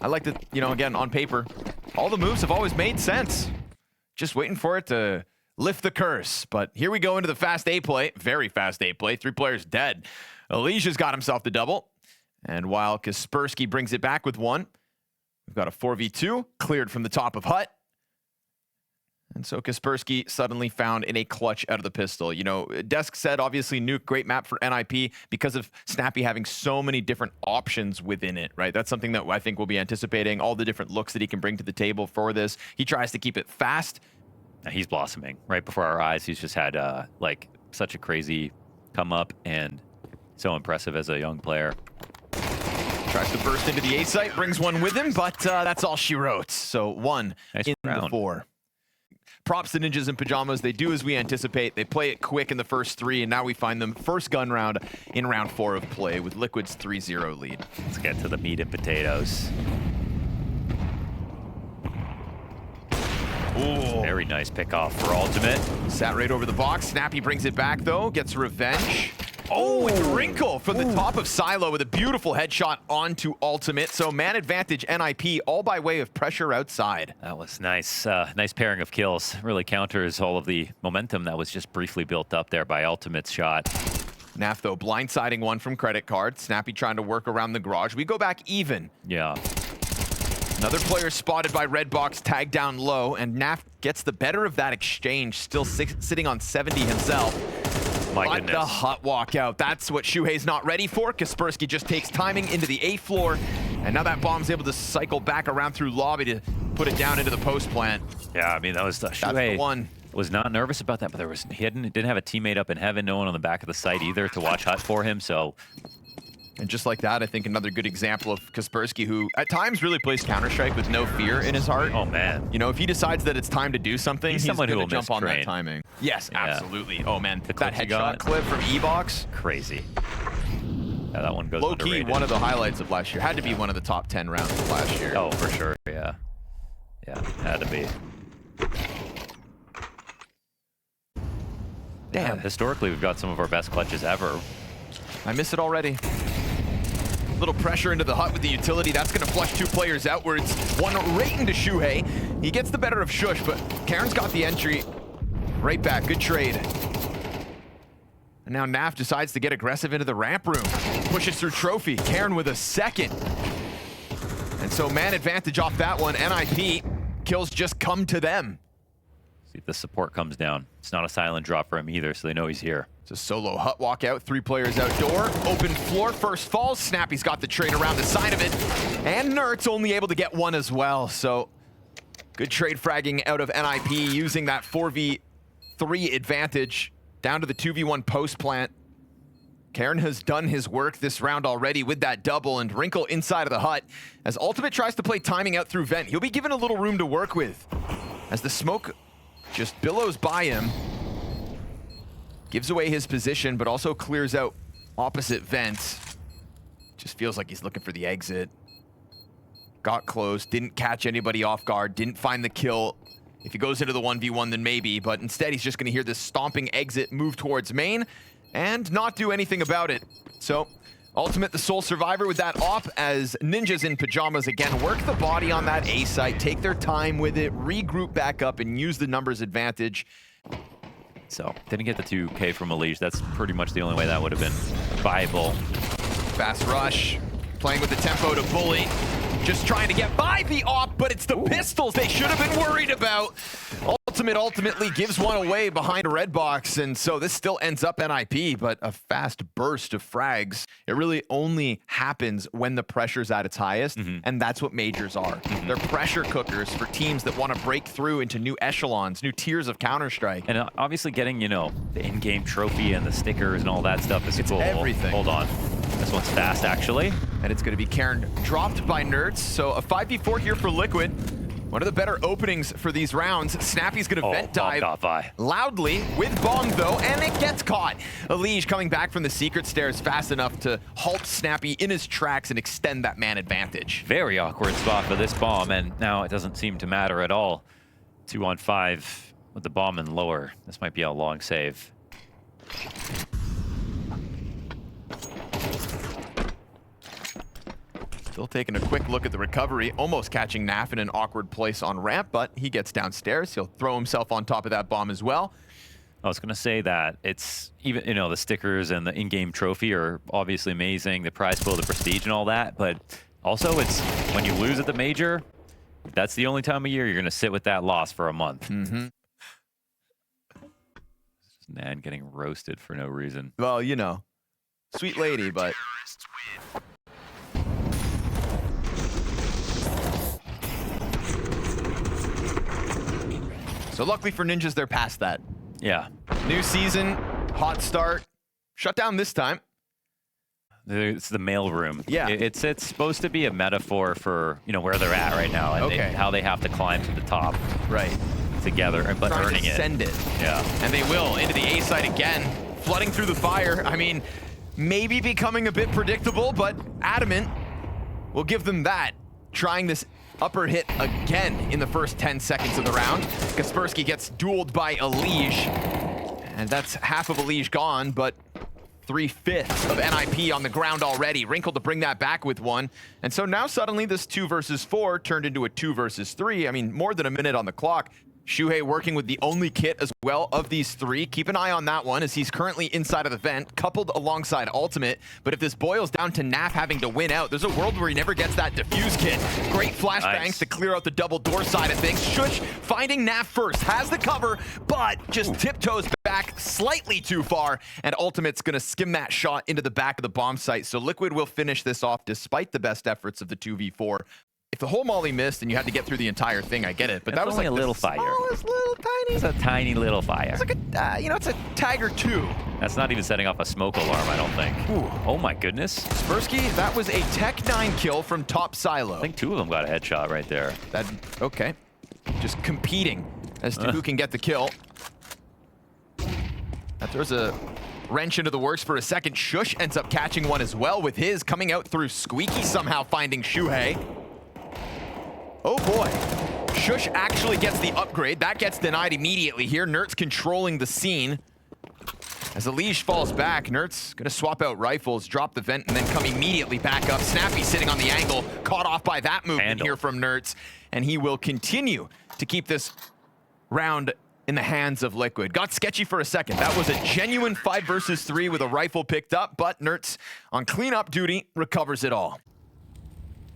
I like that, you know, again, on paper, all the moves have always made sense. Just waiting for it to lift the curse. But here we go into the fast A play. Very fast A play. 3 players dead. Alicia's got himself the double. And while Kaspersky brings it back with 1, we've got a 4v2 cleared from the top of hut. And so Kaspersky suddenly found in a clutch out of the pistol. You know, Desk said, obviously, Nuke, great map for NiP because of Snappy having so many different options within it, right? That's something that I think we'll be anticipating, all the different looks that he can bring to the table for this. He tries to keep it fast. He's blossoming right before our eyes. He's just had, like, such a crazy come up and so impressive as a young player. Tries to burst into the A site, brings 1 with him, but that's all she wrote. So 1 nice in round. the 4. Props to Ninjas in Pajamas. They do as we anticipate. They play it quick in the first 3, and now we find them first gun round in round 4 of play with Liquid's 3-0 lead. Let's get to the meat and potatoes. Ooh. Very nice pick off for ultimate. Sat right over the box. Snappy brings it back, though. Gets revenge. Oh, with Wrinkle from the top of Silo with a beautiful headshot onto ultimate. So man advantage NiP all by way of pressure outside. That was nice. Nice pairing of kills. Really counters all of the momentum that was just briefly built up there by ultimate's shot. Naf, though, blindsiding 1 from credit card. Snappy trying to work around the garage. We go back even. Yeah. Another player spotted by Redbox, tagged down low, and Naf gets the better of that exchange, still sitting on 70 himself. My But goodness. the hut walkout, that's what Shuhei's not ready for. Kaspersky just takes timing into the A floor, and now that bomb's able to cycle back around through lobby to put it down into the post plant. Yeah, I mean, that was the That's the one. Was not nervous about that, but there was didn't have a teammate up in heaven, no one on the back of the site either to watch hut for him, so. And just like that, I think another good example of Kaspersky, who at times really plays Counter-Strike with no fear in his heart. Oh, man. You know, if he decides that it's time to do something, he's someone who going will to jump on that mistrain. timing. Yes, Yeah. absolutely. Oh, man, The that clip you headshot got. clip from E-Box. Crazy. Yeah, that one goes Low-key, underrated. one of the highlights of last year. Had to be one of the top 10 rounds of last year. Oh, for sure, yeah. Yeah, had to be. Damn. Yeah, historically, we've got some of our best clutches ever. I miss it already. Little pressure into the hut with the utility. That's going to flush 2 players outwards. 1 right into Shuhei. He gets the better of Shush, but Karen's got the entry. Right back. Good trade. And now Naf decides to get aggressive into the ramp room. Pushes through Trophy. Karen with a second. And so man advantage off that one. NiP kills just come to them. See if the support comes down. It's not a silent drop for him either, so they know he's here. It's a solo hut walkout. 3 players outdoor. Open floor. First falls. Snappy's got the trade around the side of it. And Nert's only able to get 1 as well. So good trade fragging out of NiP using that 4v3 advantage down to the 2v1 post plant. Karen has done his work this round already with that double, and Wrinkle inside of the hut as Ultimate tries to play timing out through vent. He'll be given a little room to work with as the smoke just billows by him. Gives away his position, but also clears out opposite vent. Just feels like he's looking for the exit. Got close, didn't catch anybody off guard, didn't find the kill. If he goes into the 1v1, then maybe, but instead he's just gonna hear this stomping exit move towards main and not do anything about it. So, Ultimate the sole survivor with that op as Ninjas in Pajamas again work the body on that A site, take their time with it, regroup back up and use the numbers advantage. So, didn't get the 2K from Malise. That's pretty much the only way that would have been viable. Fast rush, playing with the tempo to bully. Just trying to get by the op, but it's the pistols they should have been worried about. Ultimate ultimately gives 1 away behind Redbox, and so this still ends up NiP, but a fast burst of frags. It really only happens when the pressure's at its highest, and that's what majors are. They're pressure cookers for teams that want to break through into new echelons, new tiers of Counter-Strike. And obviously getting, you know, the in-game trophy and the stickers and all that stuff is cool. Everything. Hold on. This one's fast, actually. And it's going to be Karen dropped by Nerds, so a 5v4 here for Liquid. One of the better openings for these rounds. Snappy's going to vent dive got by. loudly with bomb though, and it gets caught. Elige coming back from the secret stairs fast enough to halt Snappy in his tracks and extend that man advantage. Very awkward spot for this bomb, and now it doesn't seem to matter at all. 2-on-5 with the bomb and lower. This might be a long save. Still taking a quick look at the recovery, almost catching NiP in an awkward place on ramp, but he gets downstairs. He'll throw himself on top of that bomb as well. I was going to say that it's even, you know, the stickers and the in-game trophy are obviously amazing, the prize pool, the prestige and all that, but also it's when you lose at the major, that's the only time of year you're going to sit with that loss for a month. Mm-hmm. Nan getting roasted for no reason. Well, you know, sweet lady, but... So luckily for Ninjas, they're past that. Yeah. New season, hot start, shut down this time. It's the mail room. Yeah. It's supposed to be a metaphor for, you know, where they're at right now and how they have to climb to the top. Right. Together, but Trying earning to it. Send it. Yeah. And they will into the A side again, flooding through the fire. I mean, maybe becoming a bit predictable, but Adamant will give them that. Trying this upper hit again in the first 10 seconds of the round. Kaspersky gets dueled by Elige, and that's half of Elige gone, but 3/5 of NiP on the ground already. Wrinkle to bring that back with one. And so now suddenly this 2 versus 4 turned into a 2 versus 3. I mean, more than a minute on the clock. Shuhei working with the only kit as well of these 3. Keep an eye on that one as he's currently inside of the vent, coupled alongside Ultimate. But if this boils down to NiP having to win out, there's a world where he never gets that defuse kit. Great flashbangs to clear out the double door side of things. Shush finding NiP first, has the cover, but just tiptoes back slightly too far. And Ultimate's gonna skim that shot into the back of the bomb site. So Liquid will finish this off despite the best efforts of the 2v4. If the whole molly missed and you had to get through the entire thing, I get it. But that was only like a little fire. Smallest little tiny. It's a tiny little fire. It's like a, you know, it's a Tiger 2. That's not even setting off a smoke alarm, I don't think. Ooh. Oh my goodness. Kaspersky, that was a Tech 9 kill from top silo. I think 2 of them got a headshot right there. That, okay. Just competing as to who can get the kill. That throws a wrench into the works for a second. Shush ends up catching one as well with his coming out through Squeaky, somehow finding Shuhei. Oh boy. Shush actually gets the upgrade. That gets denied immediately here. Nert's controlling the scene. As Elige falls back, Nert's gonna swap out rifles, drop the vent, and then come immediately back up. Snappy sitting on the angle, caught off by that movement here from Nert's. And he will continue to keep this round in the hands of Liquid. Got sketchy for a second. That was a genuine 5 versus 3 with a rifle picked up, but Nert's on cleanup duty recovers it all.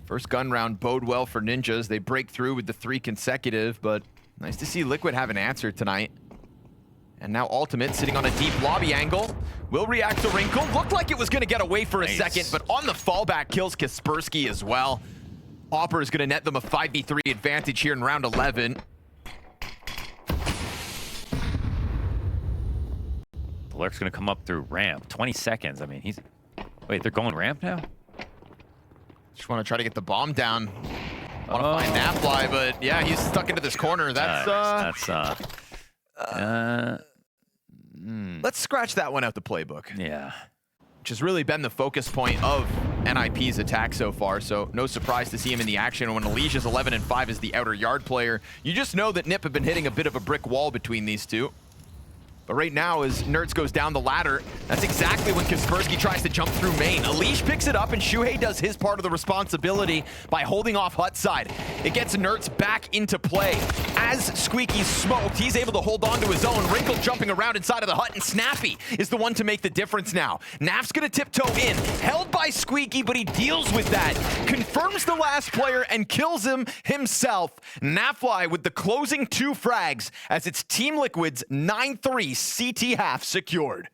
First gun round bode well for Ninjas. They break through with the 3 consecutive, but nice to see Liquid have an answer tonight. And now Ultimate sitting on a deep lobby angle. Will react to Wrinkle. Looked like it was going to get away for a second, but on the fallback kills Kaspersky as well. Opper is going to net them a 5v3 advantage here in round 11. Lurk's going to come up through ramp. 20 seconds. I mean, he's... Wait, they're going ramp now? Just want to try to get the bomb down. Want to find Napfly, but yeah, he's stuck into this corner. That's let's scratch that one out the playbook. Yeah. Which has really been the focus point of NiP's attack so far, so no surprise to see him in the action. When Elige's 11-5 is the outer yard player, you just know that NiP have been hitting a bit of a brick wall between these two. But right now, as Nerds goes down the ladder, that's exactly when Kaspersky tries to jump through main. Elige picks it up, and Shuhei does his part of the responsibility by holding off hut side. It gets Nerds back into play. As Squeaky's smoked, he's able to hold on to his own. Wrinkle jumping around inside of the hut, and Snappy is the one to make the difference now. Naf's gonna tiptoe in, held by Squeaky, but he deals with that. Confirms the last player and kills him himself. Napfly with the closing 2 frags as it's Team Liquid's 9-3 CT half secured.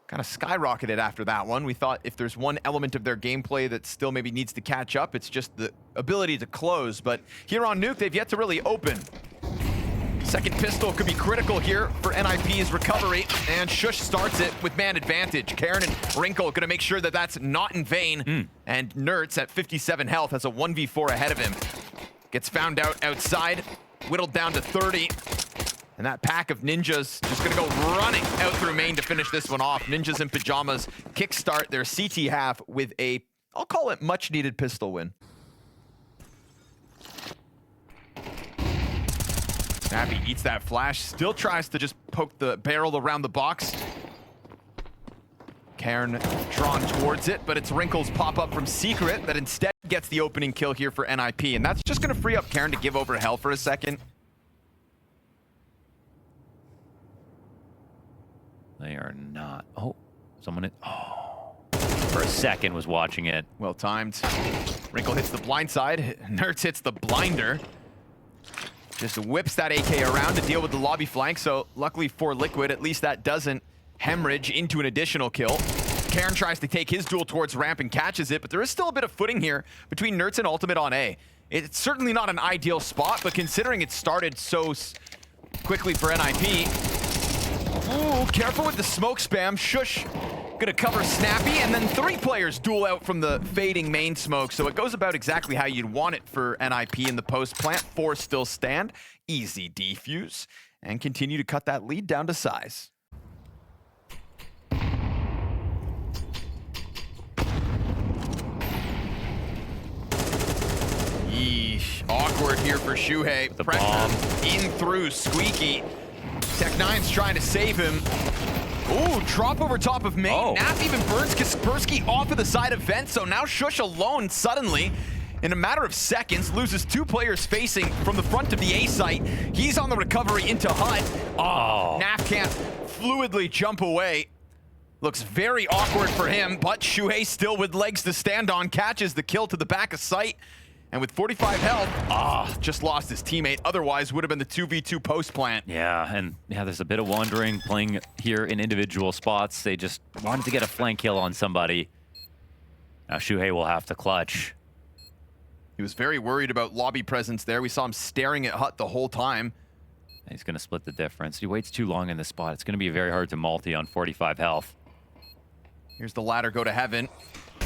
Kind of skyrocketed after that one. We thought if there's one element of their gameplay that still maybe needs to catch up, it's just the ability to close. But here on Nuke, they've yet to really open. Second pistol could be critical here for NiP's recovery, and Shush starts it with man advantage. Karen and Wrinkle gonna make sure that that's not in vain. And Nertz at 57 health has a 1v4 ahead of him. Gets found out outside, whittled down to 30. And that pack of ninjas just gonna go running out through main to finish this one off. Ninjas in pajamas kickstart their CT half with a, I'll call it much needed pistol win. Snappy eats that flash, still tries to just poke the barrel around the box. Cairn drawn towards it, but it's Wrinkle's pop up from Secret that instead gets the opening kill here for NiP, and that's just going to free up Karen to give over hell for a second. They are not. Oh, someone. For a second was watching it. Well timed. Wrinkle hits the blind side. Nerds hits the blinder. Just whips that AK around to deal with the lobby flank. So luckily for Liquid, at least that doesn't hemorrhage into an additional kill. Karen tries to take his duel towards ramp and catches it, but there is still a bit of footing here between Nerds and Ultimate on A. It's certainly not an ideal spot, but considering it started so quickly for NiP. Ooh, careful with the smoke spam. Shush gonna cover Snappy, and then 3 players duel out from the fading main smoke. So it goes about exactly how you'd want it for NiP in the post plant. 4 still stand. Easy defuse, and continue to cut that lead down to size. Yeesh. Awkward here for Shuhei. The Pressure bomb. in through Squeaky. Tech9's trying to save him. Ooh, drop over top of main. Oh. Nap even burns Kaspersky off of the side of vent, so now Shush alone suddenly, in a matter of seconds, loses 2 players facing from the front of the A site. He's on the recovery into Hut. Oh. Nap can't fluidly jump away. Looks very awkward for him, but Shuhei still with legs to stand on, catches the kill to the back of sight. And with 45 health, just lost his teammate. Otherwise, would have been the 2v2 post plant. Yeah, and there's a bit of wandering playing here in individual spots. They just wanted to get a flank kill on somebody. Now Shuhei will have to clutch. He was very worried about lobby presence there. We saw him staring at Hut the whole time. He's going to split the difference. He waits too long in this spot. It's going to be very hard to multi on 45 health. Here's the ladder go to heaven.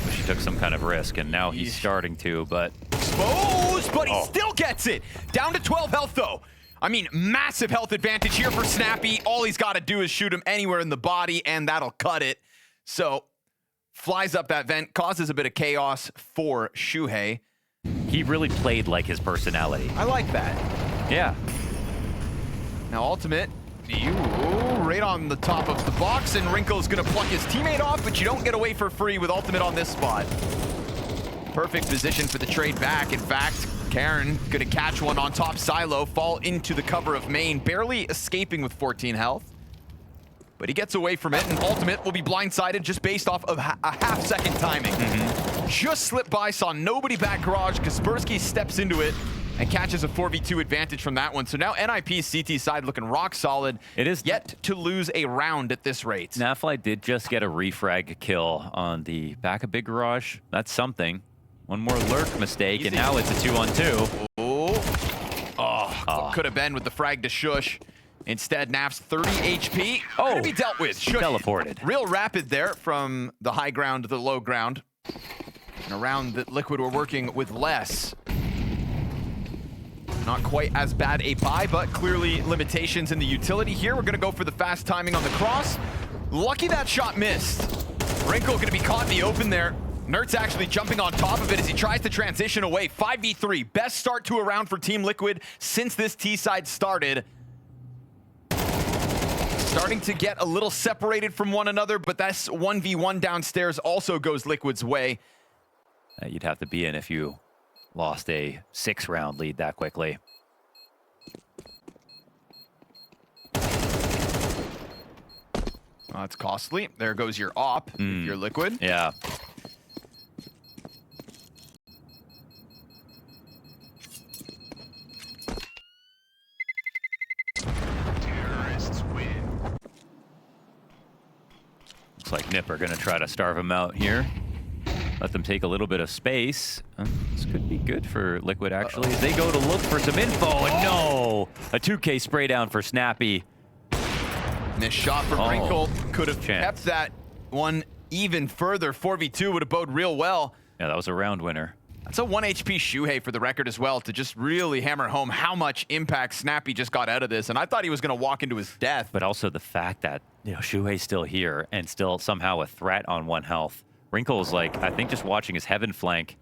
Wish he took some kind of risk, and now he's starting to, but... Exposed, but he still gets it. Down to 12 health, though. I mean, massive health advantage here for Snappy. All he's got to do is shoot him anywhere in the body, and that'll cut it. So, flies up that vent, causes a bit of chaos for Shuhei. He really played like his personality. I like that. Yeah. Now, Ultimate, right on the top of the box, and Wrinkle's gonna pluck his teammate off, but you don't get away for free with Ultimate on this spot. Perfect position for the trade back. In fact, Karen gonna catch one on top silo, fall into the cover of main, barely escaping with 14 health. But he gets away from it, and Ultimate will be blindsided just based off of a half-second timing. Just slipped by, saw nobody back garage. Kaspersky steps into it and catches a 4v2 advantage from that one. So now NiP's CT side looking rock solid. It is yet to lose a round at this rate. Nafly did just get a refrag kill on the back of Big Garage. That's something. One more lurk mistake, and now it's a 2-on-2. Could have been with the frag to Shush. Instead, Naf's 30 HP. Gonna be dealt with. Shush Teleported. Real rapid there from the high ground to the low ground. And around that Liquid were working with less. Not quite as bad a buy, but clearly limitations in the utility here. We're gonna go for the fast timing on the cross. Lucky that shot missed. Wrinkle gonna be caught in the open there. Nert's actually jumping on top of it as he tries to transition away. 5v3, best start to a round for Team Liquid since this T-side started. Starting to get a little separated from one another, but that's 1v1 downstairs also goes Liquid's way. You'd have to be in if you lost a 6-round lead that quickly. It's costly. There goes your op, if you're Liquid. Yeah. Terrorists win. Looks like NiP are going to try to starve him out here. Let them take a little bit of space. This could be good for Liquid, actually. As they go to look for some info, and no! A 2K spray down for Snappy. Missed shot from Wrinkle. Could have Chance. kept that one even further. 4v2 would have bode real well. Yeah, that was a round winner. That's a 1 HP Shuhei for the record as well, to just really hammer home how much impact Snappy just got out of this. And I thought he was going to walk into his death. But also the fact that, Shuhei's still here and still somehow a threat on 1 health. Wrinkle's like, I think just watching his heaven flank.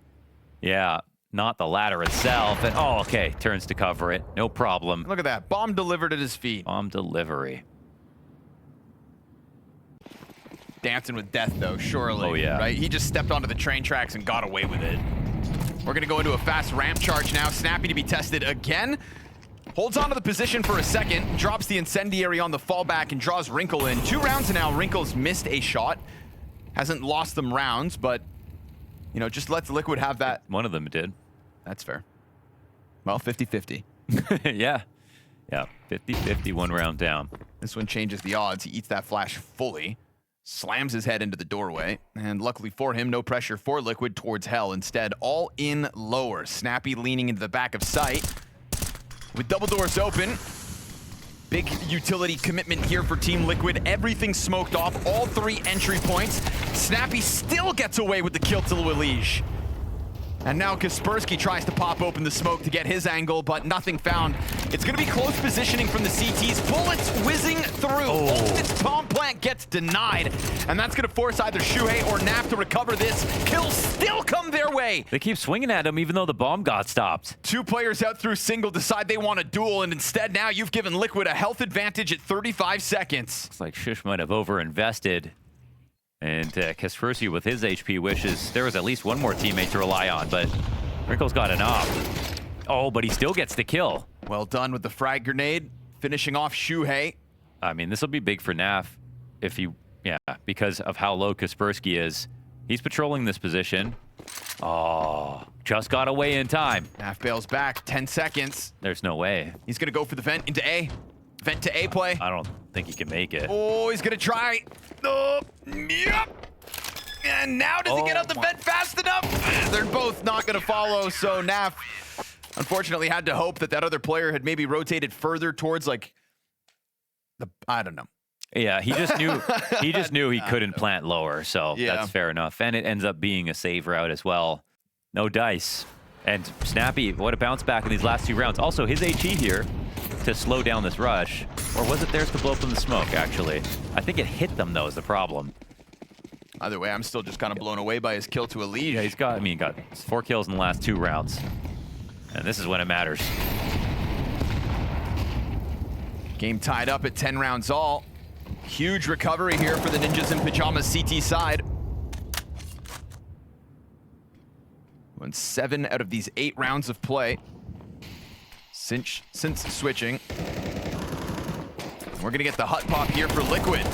Yeah, not the ladder itself. And okay, turns to cover it. No problem. Look at that. Bomb delivered at his feet. Bomb delivery. Dancing with death, though, surely. Oh, yeah. Right? He just stepped onto the train tracks and got away with it. We're gonna go into a fast ramp charge now. Snappy to be tested again. Holds onto the position for a second, drops the incendiary on the fallback and draws Wrinkle in. 2 rounds now, Wrinkle's missed a shot. Hasn't lost them rounds, but, you know, just lets Liquid have that. One of them did. That's fair. Well, 50-50. Yeah. Yeah, 50-50, 1 round down. This one changes the odds. He eats that flash fully, slams his head into the doorway, and luckily for him, no pressure for Liquid towards Hell. Instead, all in lower. Snappy leaning into the back of sight. With double doors open, big utility commitment here for Team Liquid. Everything smoked off, all 3 entry points. Snappy still gets away with the kill to Elige. And now Kaspersky tries to pop open the smoke to get his angle, but nothing found. It's going to be close positioning from the CTs. Bullets whizzing through. Ultimate's bomb plant gets denied. And that's going to force either Shuhei or NiP to recover this. Kills still come their way. They keep swinging at him even though the bomb got stopped. 2 players out through single decide they want a duel, and instead now you've given Liquid a health advantage at 35 seconds. Looks like Shush might have overinvested. And Kaspersky with his HP wishes there was at least one more teammate to rely on, but Wrinkle's got an op. Oh, but he still gets the kill. Well done with the frag grenade, finishing off Shuhei. I mean, this will be big for NiP if he, because of how low Kaspersky is. He's patrolling this position. Oh, just got away in time. NiP bails back, 10 seconds. There's no way. He's gonna go for the vent into A. Vent to A play. I don't think he can make it. Oh, he's gonna try. Oh, yep. And now does he get out the vent fast enough? They're both not gonna follow, so NiP unfortunately had to hope that that other player had maybe rotated further towards like the, I don't know. Yeah, he just knew he couldn't plant lower, so that's fair enough. And it ends up being a save route as well. No dice. And Snappy, what a bounce back in these last 2 rounds. Also, his HE here to slow down this rush. Or was it theirs to blow up in the smoke, actually? I think it hit them, though, is the problem. Either way, I'm still just kind of blown away by his kill to Elige. Yeah, he got 4 kills in the last 2 rounds. And this is when it matters. Game tied up at 10 rounds all. Huge recovery here for the Ninjas in Pajamas CT side. Won 7 out of these 8 rounds of play since switching. We're gonna get the hut pop here for Liquid.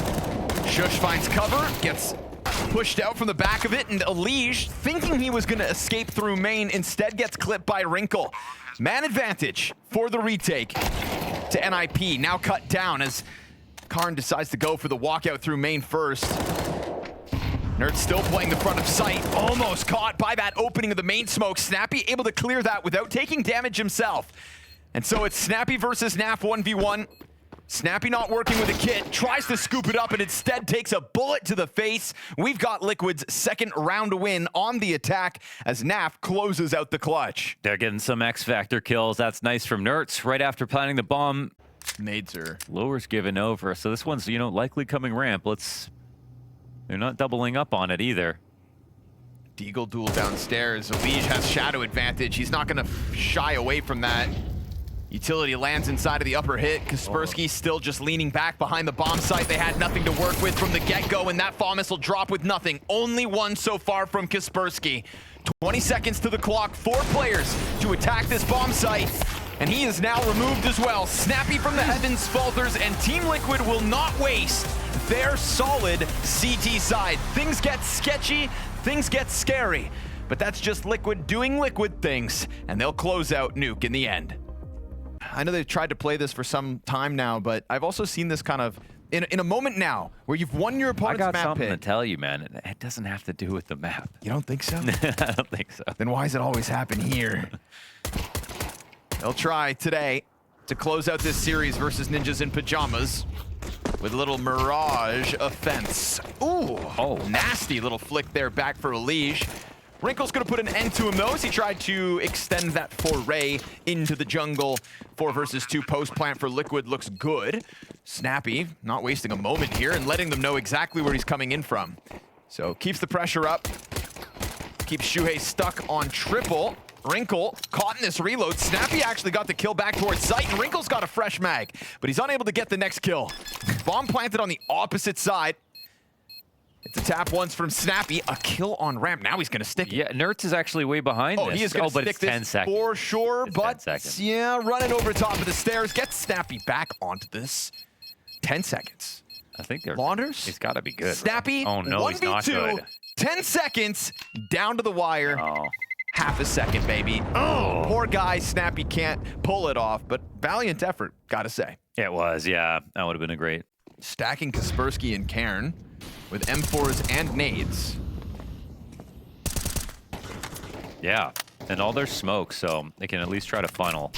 Shush finds cover, gets pushed out from the back of it, and Elige, thinking he was gonna escape through main, instead gets clipped by Wrinkle. Man advantage for the retake to NiP, now cut down as Karn decides to go for the walkout through main first. Nerd still playing the front of sight, almost caught by that opening of the main smoke. Snappy able to clear that without taking damage himself. And so it's Snappy versus NiP 1v1. Snappy not working with a kit, tries to scoop it up and instead takes a bullet to the face. We've got Liquid's 2nd round win on the attack as NiP closes out the clutch. They're getting some X Factor kills. That's nice from Nerds right after planting the bomb. Nades are Lower's given over, so this one's, likely coming ramp. They're not doubling up on it either. Deagle duel downstairs. Elige has shadow advantage. He's not gonna shy away from that. Utility lands inside of the upper hit. Kaspersky still just leaning back behind the bomb site. They had nothing to work with from the get-go, and that fall missile drop with nothing. Only 1 so far from Kaspersky. 20 seconds to the clock. 4 players to attack this bomb site, and he is now removed as well. Snappy from the heavens falters, and Team Liquid will not waste their solid CT side. Things get sketchy, things get scary, but that's just Liquid doing Liquid things, and they'll close out Nuke in the end. I know they've tried to play this for some time now, but I've also seen this kind of in a moment now where you've won your opponent's map pick. I got something to tell you, man. It doesn't have to do with the map. You don't think so? I don't think so. Then why does it always happen here? They'll try today to close out this series versus Ninjas in Pajamas with a little Mirage offense. Ooh, nasty little flick there back for Elige. Wrinkle's gonna put an end to him though as he tried to extend that foray into the jungle. 4 versus 2 post plant for Liquid looks good. Snappy not wasting a moment here and letting them know exactly where he's coming in from. So keeps the pressure up, keeps Shuhei stuck on triple. Wrinkle caught in this reload. Snappy actually got the kill back towards sight, and Wrinkle's got a fresh mag, but he's unable to get the next kill. Bomb planted on the opposite side. It's a tap once from Snappy. A kill on ramp. Now he's going to stick it. Yeah, Nertz is actually way behind this. He is going to but stick it's 10 this seconds. for sure. It's but 10 seconds. yeah, running over top of the stairs. Gets Snappy back onto this. 10 seconds. I think they're... Launders? He's got to be good. Snappy, Right? Oh, no, he's not 1v2, good. 10 seconds, down to the wire. Oh. Half a second, baby. Oh, poor guy. Snappy can't pull it off, but valiant effort, gotta say. It was, yeah. That would have been a great... Stacking Kaspersky and Cairn with M4s and nades. Yeah, and all their smoke, so they can at least try to funnel.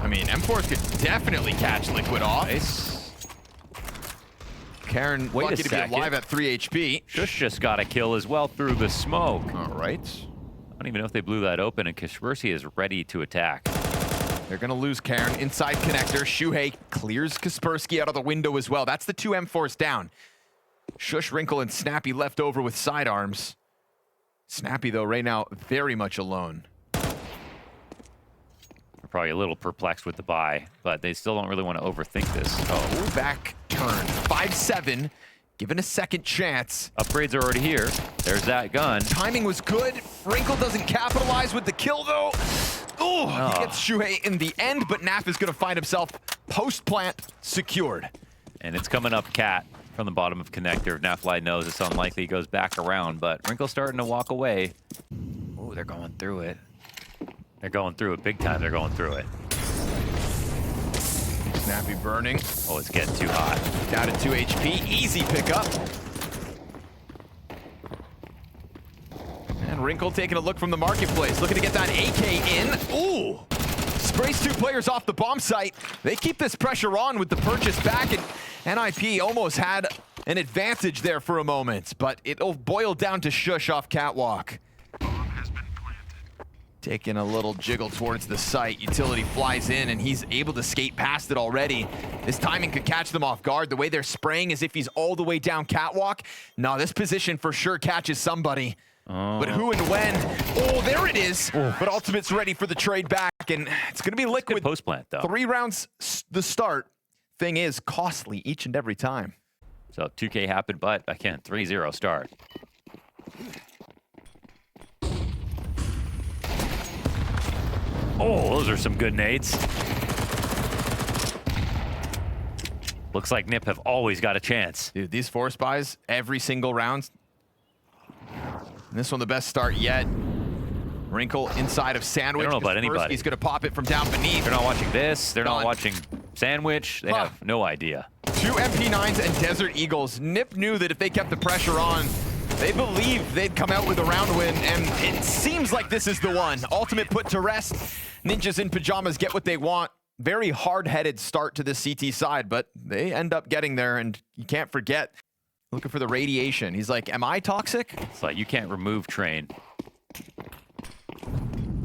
I mean, M4s could definitely catch Liquid off. Nice. Cairn Wait lucky a to be second. alive at 3 HP. Shush just got a kill as well through the smoke. All right. I don't even know if they blew that open, and Kaspersky is ready to attack. They're going to lose Cairn. Inside connector. Shuhei clears Kaspersky out of the window as well. That's the 2 M4s down. Shush, Wrinkle, and Snappy left over with sidearms. Snappy, though, right now, very much alone. They're probably a little perplexed with the buy, but they still don't really want to overthink this. Oh, back turn. 5-7. Given a second chance. Upgrades are already here. There's that gun. Timing was good. Wrinkle doesn't capitalize with the kill, though. Ooh, he gets Shuhei in the end, but Naf is going to find himself post-plant secured. And it's coming up Cat from the bottom of connector. Nafly knows it's unlikely he goes back around, but Wrinkle's starting to walk away. Oh, they're going through it. They're going through it big time. They're going through it. Snappy burning. Oh, it's getting too hot. Down to 2 HP. Easy pickup. And Wrinkle taking a look from the marketplace. Looking to get that AK in. Ooh! Sprays 2 players off the bomb site. They keep this pressure on with the purchase back, and NiP almost had an advantage there for a moment, but it'll boil down to Shush off Catwalk. Taking a little jiggle towards the site. Utility flies in, and he's able to skate past it already. This timing could catch them off guard. The way they're spraying as if he's all the way down Catwalk. No, this position for sure catches somebody. But who and when? Oh, there it is. But Ultimate's ready for the trade back, and it's going to be Liquid. Post plant though. 3 rounds the start. Thing is costly each and every time. So 2K happened, but again, 3-0 start. Oh, those are some good nades. Looks like NiP have always got a chance. Dude, these force buys every single round. And this one the best start yet. Wrinkle inside of Sandwich. I don't know about anybody. He's going to pop it from down beneath. They're not watching this. They're Done. not watching Sandwich. They have no idea. 2 MP9s and Desert Eagles. NiP knew that if they kept the pressure on, they believed they'd come out with a round win, and it seems like this is the one. Ultimate put to rest. Ninjas in pajamas get what they want. Very hard-headed start to the CT side, but they end up getting there, and you can't forget. Looking for the radiation. He's like, am I toxic? It's like you can't remove Train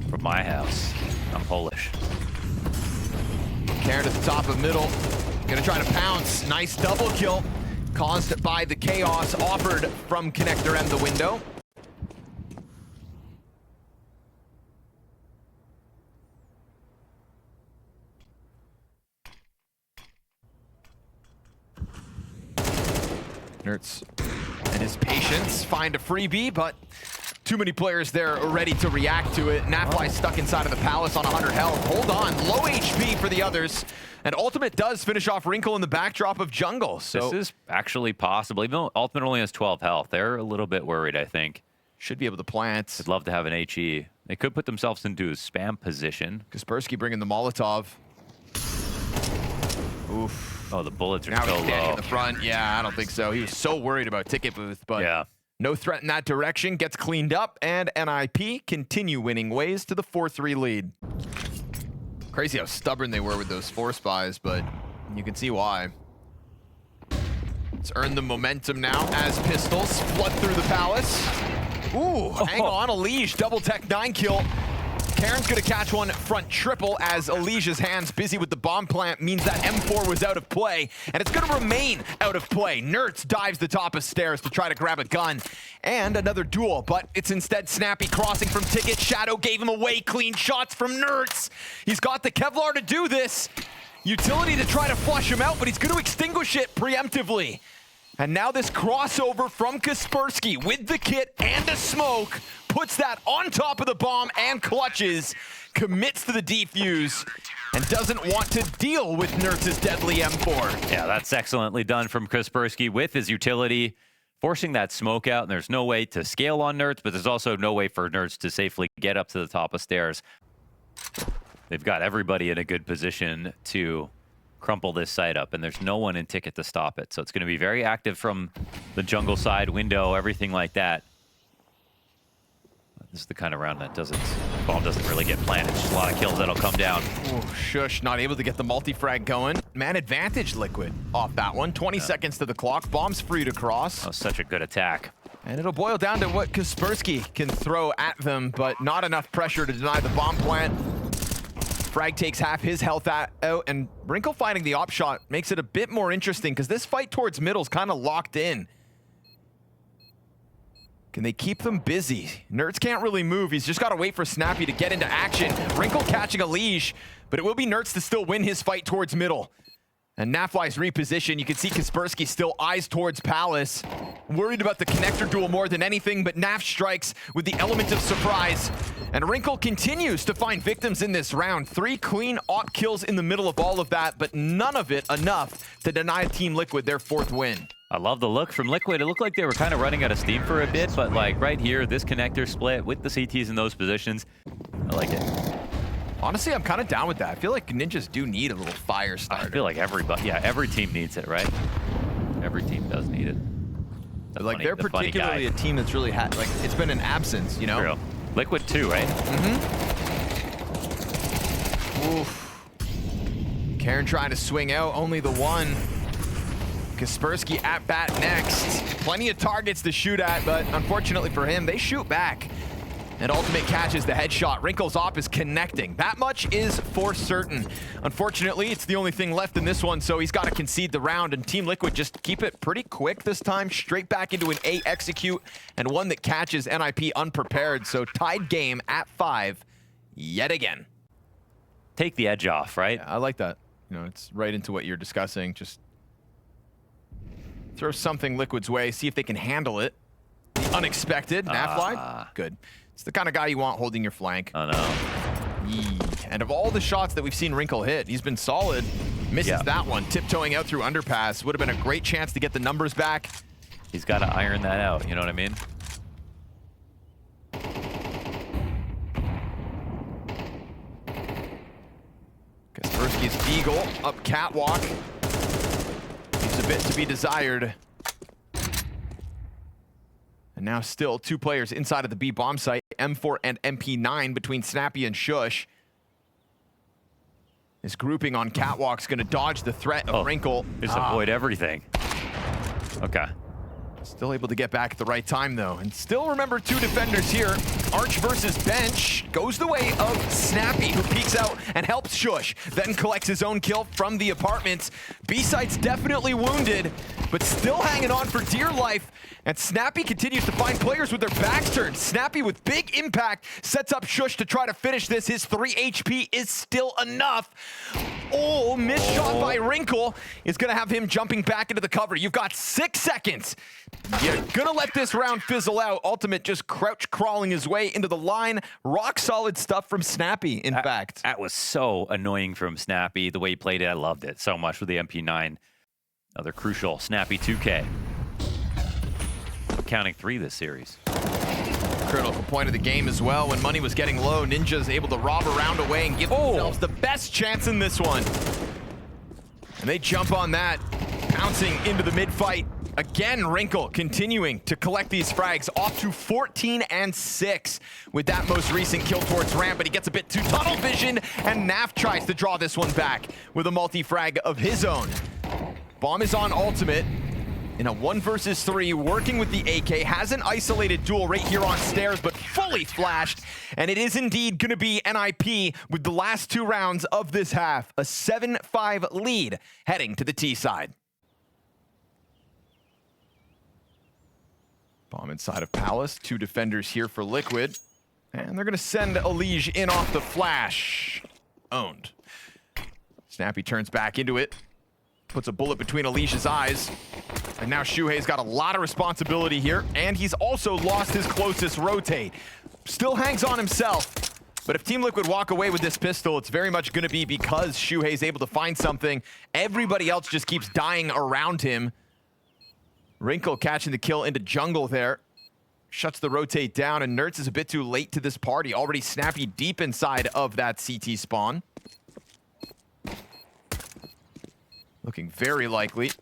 from my house. I'm Polish. Cairn at the top of middle. Gonna try to pounce. Nice double kill. Caused by the chaos offered from Connector and the window. Nertz and his patience find a freebie, but too many players there are ready to react to it. Nafly stuck inside of the palace on 100 health. Hold on, low HP for the others. And Ultimate does finish off Wrinkle in the backdrop of jungle. So this is actually possible. Even though Ultimate only has 12 health, they're a little bit worried, I think. should be able to plant. I'd love to have an HE. They could put themselves into a spam position. Kaspersky bringing the Molotov. Oof. Oh, the bullets are Now so he's standing low. in the front. Yeah, I don't think so. He was so worried about ticket booth, but Yeah. no threat in that direction. Gets cleaned up, and NiP continue winning ways to the 4-3 lead. Crazy how stubborn they were with those force buys, but you can see why. It's earned the momentum now as pistols flood through the palace. Ooh, hang on, Elige, double tech 9 kill. Karen's gonna catch one front triple as Elige's hands busy with the bomb plant means that M4 was out of play, and it's gonna remain out of play. Nertz dives the top of stairs to try to grab a gun and another duel, but it's instead Snappy crossing from Ticket. Shadow gave him away, clean shots from Nertz. He's got the Kevlar to do this. Utility to try to flush him out, but he's gonna extinguish it preemptively. And now this crossover from Kaspersky with the kit and a smoke puts that on top of the bomb and clutches, commits to the defuse, and doesn't want to deal with Nertz's deadly M4. Yeah, that's excellently done from Kaspersky with his utility, forcing that smoke out, and there's no way to scale on Nertz, but there's also no way for Nertz to safely get up to the top of stairs. They've got everybody in a good position to crumple this site up, and there's no one in ticket to stop it. So it's going to be very active from the jungle side, window, everything like that. This is the kind of round that bomb doesn't really get planted. Just a lot of kills that'll come down. Ooh, Shush not able to get the multi-frag going. Man advantage Liquid off that one. 20 seconds to the clock. Bomb's free to cross. That was such a good attack. And it'll boil down to what Kaspersky can throw at them, but not enough pressure to deny the bomb plant. Frag takes half his health out, and Wrinkle finding the op shot makes it a bit more interesting because this fight towards middle's kind of locked in. Can they keep them busy? Nertz can't really move. He's just got to wait for Snappy to get into action. Wrinkle catching a leash, but it will be Nertz to still win his fight towards middle. And Nafly's reposition. You can see Kaspersky still eyes towards Palace. Worried about the connector duel more than anything, but Naf strikes with the element of surprise. And Wrinkle continues to find victims in this round. 3 clean op kills in the middle of all of that, but none of it enough to deny Team Liquid their 4th win. I love the look from Liquid. It looked like they were kind of running out of steam for a bit, but like right here, this connector split with the CTs in those positions, I like it. Honestly, I'm kind of down with that. I feel like ninjas do need a little fire starter. I feel like every team needs it, right? Every team does need it. Like they're particularly a team that's really like it's been an absence, you know? True. Liquid too, right? Oof. Karen trying to swing out, only the one. Kaspersky at bat next. Plenty of targets to shoot at, but unfortunately for him, they shoot back. And Ultimate catches the headshot. Wrinkle's op is connecting. That much is for certain. Unfortunately, it's the only thing left in this one, so he's got to concede the round, and Team Liquid just keep it pretty quick this time, straight back into an A execute, and one that catches NiP unprepared. So tied game at 5 yet again. Take the edge off, right? Yeah, I like that. You know, it's right into what you're discussing. Just throw something Liquid's way, see if they can handle it. Unexpected. Nafly, good. It's the kind of guy you want holding your flank. Oh no. And of all the shots that we've seen Wrinkle hit, he's been solid. Misses that one. Tiptoeing out through underpass. Would have been a great chance to get the numbers back. He's got to iron that out, you know what I mean? Kaspersky's Deagle up catwalk. Leaves a bit to be desired. And now still 2 players inside of the B bomb site, M4 and MP9 between Snappy and Shush. This grouping on catwalk's gonna dodge the threat of Wrinkle. Just avoid everything. Okay. Still able to get back at the right time though. And still remember 2 defenders here. Arch versus Bench goes the way of Snappy, who peeks out and helps Shush, then collects his own kill from the apartments. B-site's definitely wounded, but still hanging on for dear life. And Snappy continues to find players with their backs turned. Snappy with big impact sets up Shush to try to finish this. His 3 HP is still enough. Oh, missed shot by Wrinkle is gonna have him jumping back into the cover. You've got 6 seconds. You're gonna let this round fizzle out. Ultimate just crouch crawling his way into the line. Rock solid stuff from Snappy, in fact. That was so annoying from Snappy. The way he played it, I loved it so much with the MP9. Another crucial Snappy 2K. Counting 3 this series. Critical point of the game as well. When money was getting low, Ninja's able to rob a round away and give themselves the best chance in this one. And they jump on that, pouncing into the mid-fight. Again, Wrinkle continuing to collect these frags, off to 14 and 6 with that most recent kill towards ramp, but he gets a bit too tunnel vision, and Naf tries to draw this one back with a multi-frag of his own. Bomb is on Ultimate in a 1 versus 3, working with the AK, has an isolated duel right here on stairs, but fully flashed, and it is indeed gonna be NiP with the last 2 rounds of this half, a 7-5 lead heading to the T side. Bomb inside of Palace, 2 defenders here for Liquid, and they're gonna send Elige in off the flash. Owned. Snappy turns back into it, puts a bullet between Elige's eyes. And now Shuhei's got a lot of responsibility here, and he's also lost his closest rotate. Still hangs on himself, but if Team Liquid walk away with this pistol, it's very much going to be because Shuhei's able to find something. Everybody else just keeps dying around him. Wrinkle catching the kill into jungle there. Shuts the rotate down, and Nertz is a bit too late to this party. Already Snappy deep inside of that CT spawn. Looking very likely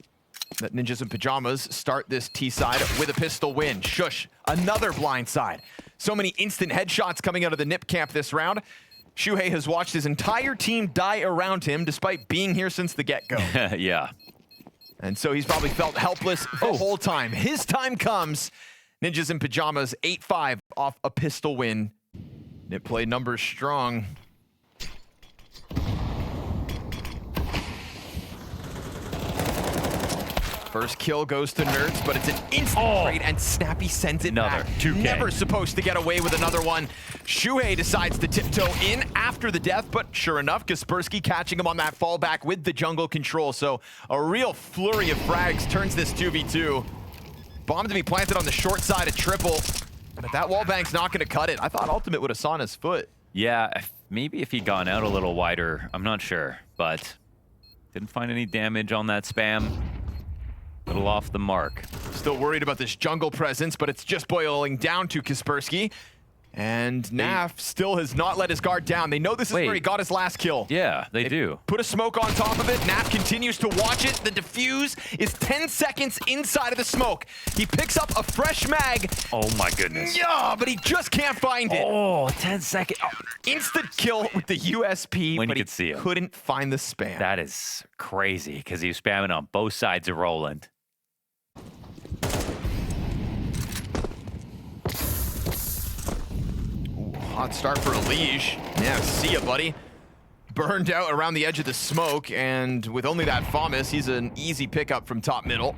that Ninjas in Pajamas start this T side with a pistol win. Shush, another blind side. So many instant headshots coming out of the NiP camp this round. Shuhei has watched his entire team die around him despite being here since the get-go. Yeah. And so he's probably felt helpless the whole time. His time comes. Ninjas in Pajamas 8-5 off a pistol win. NiP play numbers strong. First kill goes to Nertz, but it's an instant trade, and Snappy sends it back. 2K. Never supposed to get away with another one. Shuhei decides to tiptoe in after the death, but sure enough, Kaspersky catching him on that fallback with the jungle control. So a real flurry of frags turns this 2v2. Bomb to be planted on the short side of triple, but that wallbang's not going to cut it. I thought Ultimate would have sawn his foot. Yeah, maybe if he'd gone out a little wider, I'm not sure, but didn't find any damage on that spam. Little off the mark. Still worried about this jungle presence, but it's just boiling down to Kaspersky. And Naf still has not let his guard down. They know this is where he got his last kill. Yeah, they do. Put a smoke on top of it. Naf continues to watch it. The defuse is 10 seconds inside of the smoke. He picks up a fresh mag. Oh my goodness. Yeah, but he just can't find it. Oh, 10 seconds. Oh. Instant kill with the USP, When but you could see him. Couldn't find the spam. That is crazy because he was spamming on both sides of Roland. Hot start for Elige. Yeah, see ya, buddy. Burned out around the edge of the smoke, and with only that FAMAS, he's an easy pickup from top middle.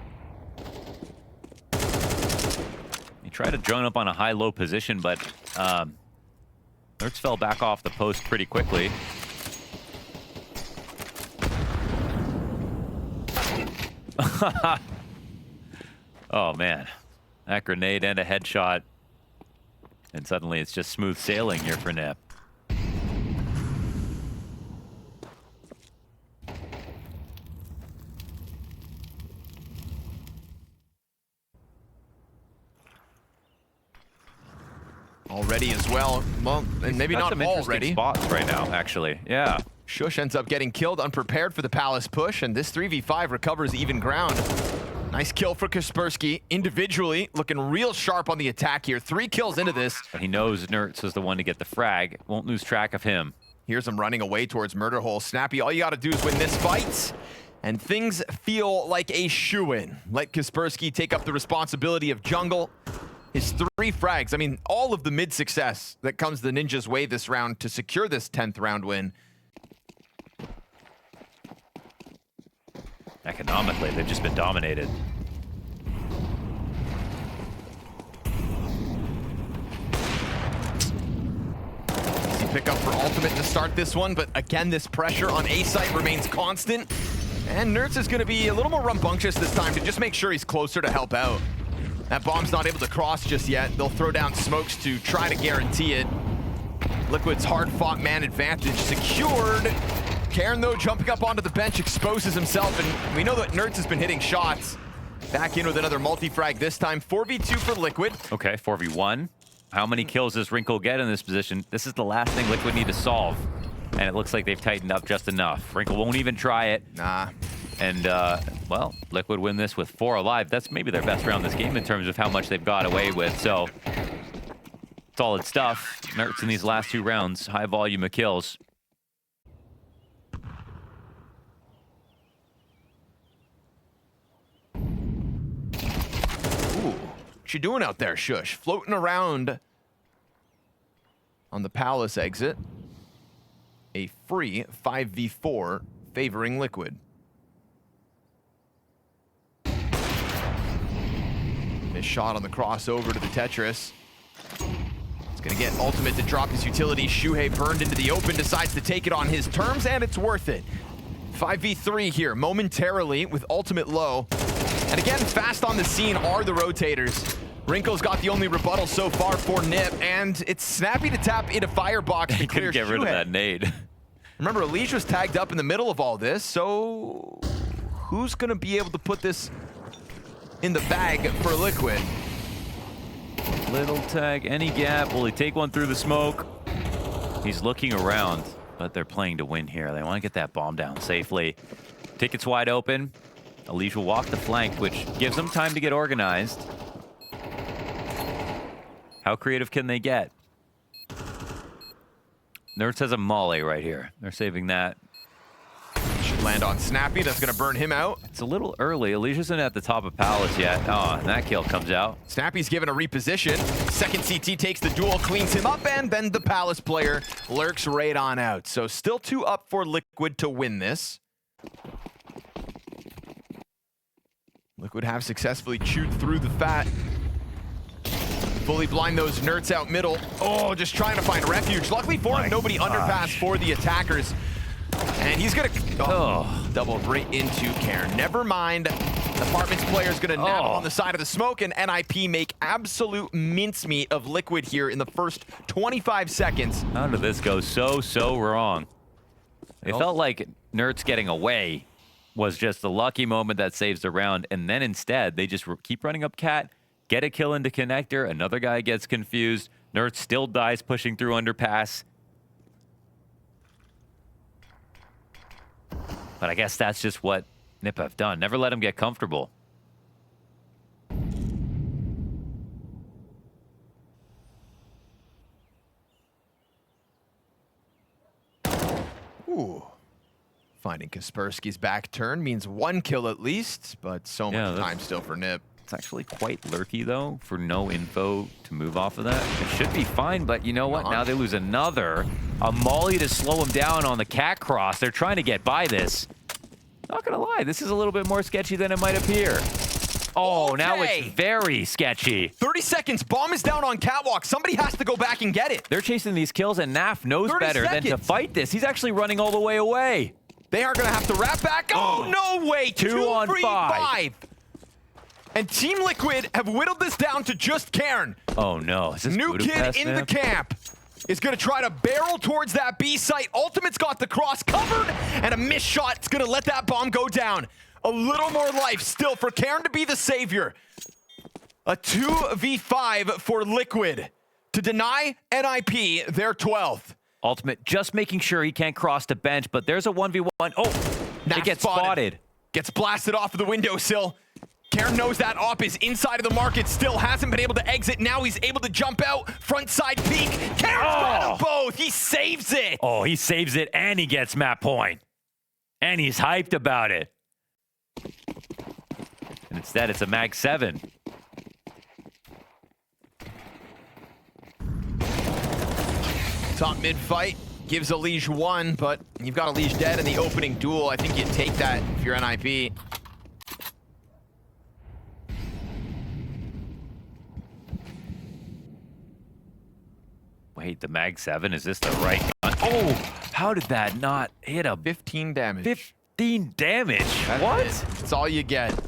He tried to drone up on a high-low position, but Nertz fell back off the post pretty quickly. Oh, man. That grenade and a headshot. And suddenly it's just smooth sailing here for NiP. Already as well. Well, and maybe Got not some interesting already. spots right now, actually. Yeah. Shush ends up getting killed, unprepared for the Palace push, and this 3v5 recovers even ground. Nice kill for Kaspersky. Individually, looking real sharp on the attack here. 3 kills into this. But he knows Nertz is the one to get the frag. Won't lose track of him. Here's him running away towards Murder Hole. Snappy, all you gotta do is win this fight, and things feel like a shoo-in. Let Kaspersky take up the responsibility of jungle. His 3 frags. I mean, all of the mid-success that comes the Ninjas' way this round to secure this 10th round win. Economically, they've just been dominated. Easy pickup for Ultimate to start this one, but again, this pressure on A site remains constant. And Nertz is going to be a little more rambunctious this time to just make sure he's closer to help out. That bomb's not able to cross just yet. They'll throw down smokes to try to guarantee it. Liquid's hard-fought man advantage secured. Karen, though, jumping up onto the bench, exposes himself, and we know that Nertz has been hitting shots. Back in with another multi-frag this time. 4v2 for Liquid. Okay, 4v1. How many kills does Wrinkle get in this position? This is the last thing Liquid need to solve. And it looks like they've tightened up just enough. Wrinkle won't even try it. Nah. And, well, Liquid win this with 4 alive. That's maybe their best round this game in terms of how much they've got away with. So, solid stuff. Nertz in these last 2 rounds. High volume of kills. What you doing out there, Shush? Floating around on the Palace exit. A free 5v4 favoring Liquid. Missed shot on the crossover to the Tetris. It's gonna get Ultimate to drop his utility. Shuhei burned into the open, decides to take it on his terms, and it's worth it. 5v3 here, momentarily with Ultimate low. And again, fast on the scene are the rotators. Wrinkle's got the only rebuttal so far for NiP, and it's snappy to tap into Firebox to He clear couldn't get rid of that Shoehead. nade. Remember, Elige was tagged up in the middle of all this, so who's going to be able to put this in the bag for Liquid? Little tag, any gap. Will he take one through the smoke? He's looking around, but they're playing to win here. They want to get that bomb down safely. Ticket's wide open. Elige will walk the flank, which gives them time to get organized. How creative can they get? Nerds has a molly right here. They're saving that. Should land on Snappy. That's going to burn him out. It's a little early. Elige isn't at the top of Palace yet. Oh, and that kill comes out. Snappy's given a reposition. Second CT takes the duel, cleans him up, and then the Palace player lurks right on out. So still 2 up for Liquid to win this. Liquid have successfully chewed through the fat. Fully blind those nerds out middle. Oh, just trying to find refuge. Luckily for him, nobody underpass for the attackers. And he's gonna double right into Cairn. Never mind. Apartments player's gonna nab him on the side of the smoke, and NiP make absolute mincemeat of Liquid here in the first 25 seconds. How did this go so wrong? It felt like Nerds getting away was just the lucky moment that saves the round, and then instead they just keep running up Cat, get a kill into connector, another guy gets confused, Nerds still dies pushing through underpass. But I guess that's just what NiP have done. Never let him get comfortable. Ooh. Finding Kaspersky's back turn means 1 kill at least, but so much time still for NiP. It's actually quite lurky, though, for no info to move off of that. It should be fine, but you know what? Now they lose another. A molly to slow him down on the cat cross. They're trying to get by this. Not gonna lie, this is a little bit more sketchy than it might appear. Oh, now it's very sketchy. 30 seconds, bomb is down on catwalk. Somebody has to go back and get it. They're chasing these kills, and Naf knows better than to fight this. He's actually running all the way away. They are gonna have to wrap back. Oh, no way, 2 on 5. And Team Liquid have whittled this down to just Cairn. Oh no, is this New kid in the camp is gonna try to barrel towards that B site. Ultimate's got the cross covered, and a missed shot. It's gonna let that bomb go down. A little more life still for Cairn to be the savior. A 2v5 for Liquid to deny NiP their 12th. Ultimate just making sure he can't cross the bench, but there's a 1v1. Oh, it gets spotted. Gets blasted off of the windowsill. Cairn knows that op is inside of the market still, hasn't been able to exit. Now he's able to jump out, front side peek. Cairn's got them both. He saves it. Oh, he saves it, and he gets map point. And he's hyped about it. And instead, it's a mag 7. Top mid fight gives Elige 1, but you've got Elige dead in the opening duel. I think you take that if you're NiP. Wait, the mag 7, is this the right gun? Oh, how did that not hit a 15 damage. 15 damage? What? That's all you get.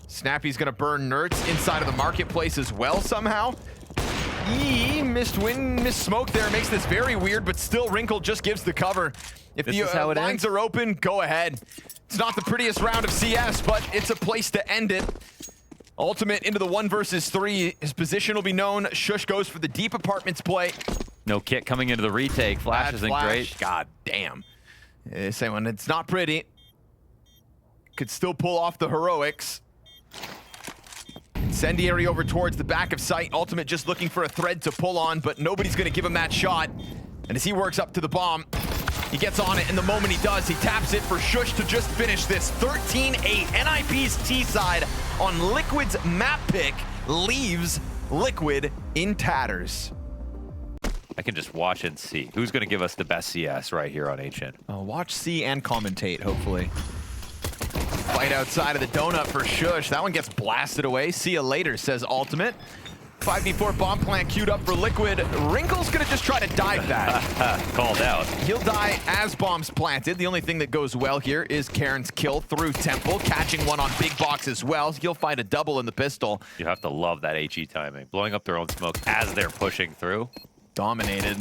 Snappy's gonna burn Nerds inside of the marketplace as well somehow. Missed wind, missed smoke there. Makes this very weird, but still Wrinkle just gives the cover. If the lines are open, go ahead. It's not the prettiest round of CS, but it's a place to end it. Ultimate into the 1 versus 3. His position will be known. Shush goes for the deep apartments play. No kit coming into the retake. Flash isn't great. God damn. Same one. It's not pretty. Could still pull off the heroics. Incendiary over towards the back of site. Ultimate just looking for a thread to pull on, but nobody's going to give him that shot. And as he works up to the bomb, he gets on it, and the moment he does, he taps it for Shush to just finish this. 13-8. NiP's T-side on Liquid's map pick leaves Liquid in tatters. I can just watch and see. Who's going to give us the best CS right here on HN? Watch, see, and commentate, hopefully. Fight outside of the donut for Shush. That one gets blasted away. See you later, says Ultimate. 5v4 bomb plant queued up for Liquid. Wrinkle's gonna just try to dive that. Called out. He'll die as bombs planted. The only thing that goes well here is Karen's kill through Temple, catching one on Big Box as well. He'll find a double in the pistol. You have to love that HE timing. Blowing up their own smoke as they're pushing through. Dominated.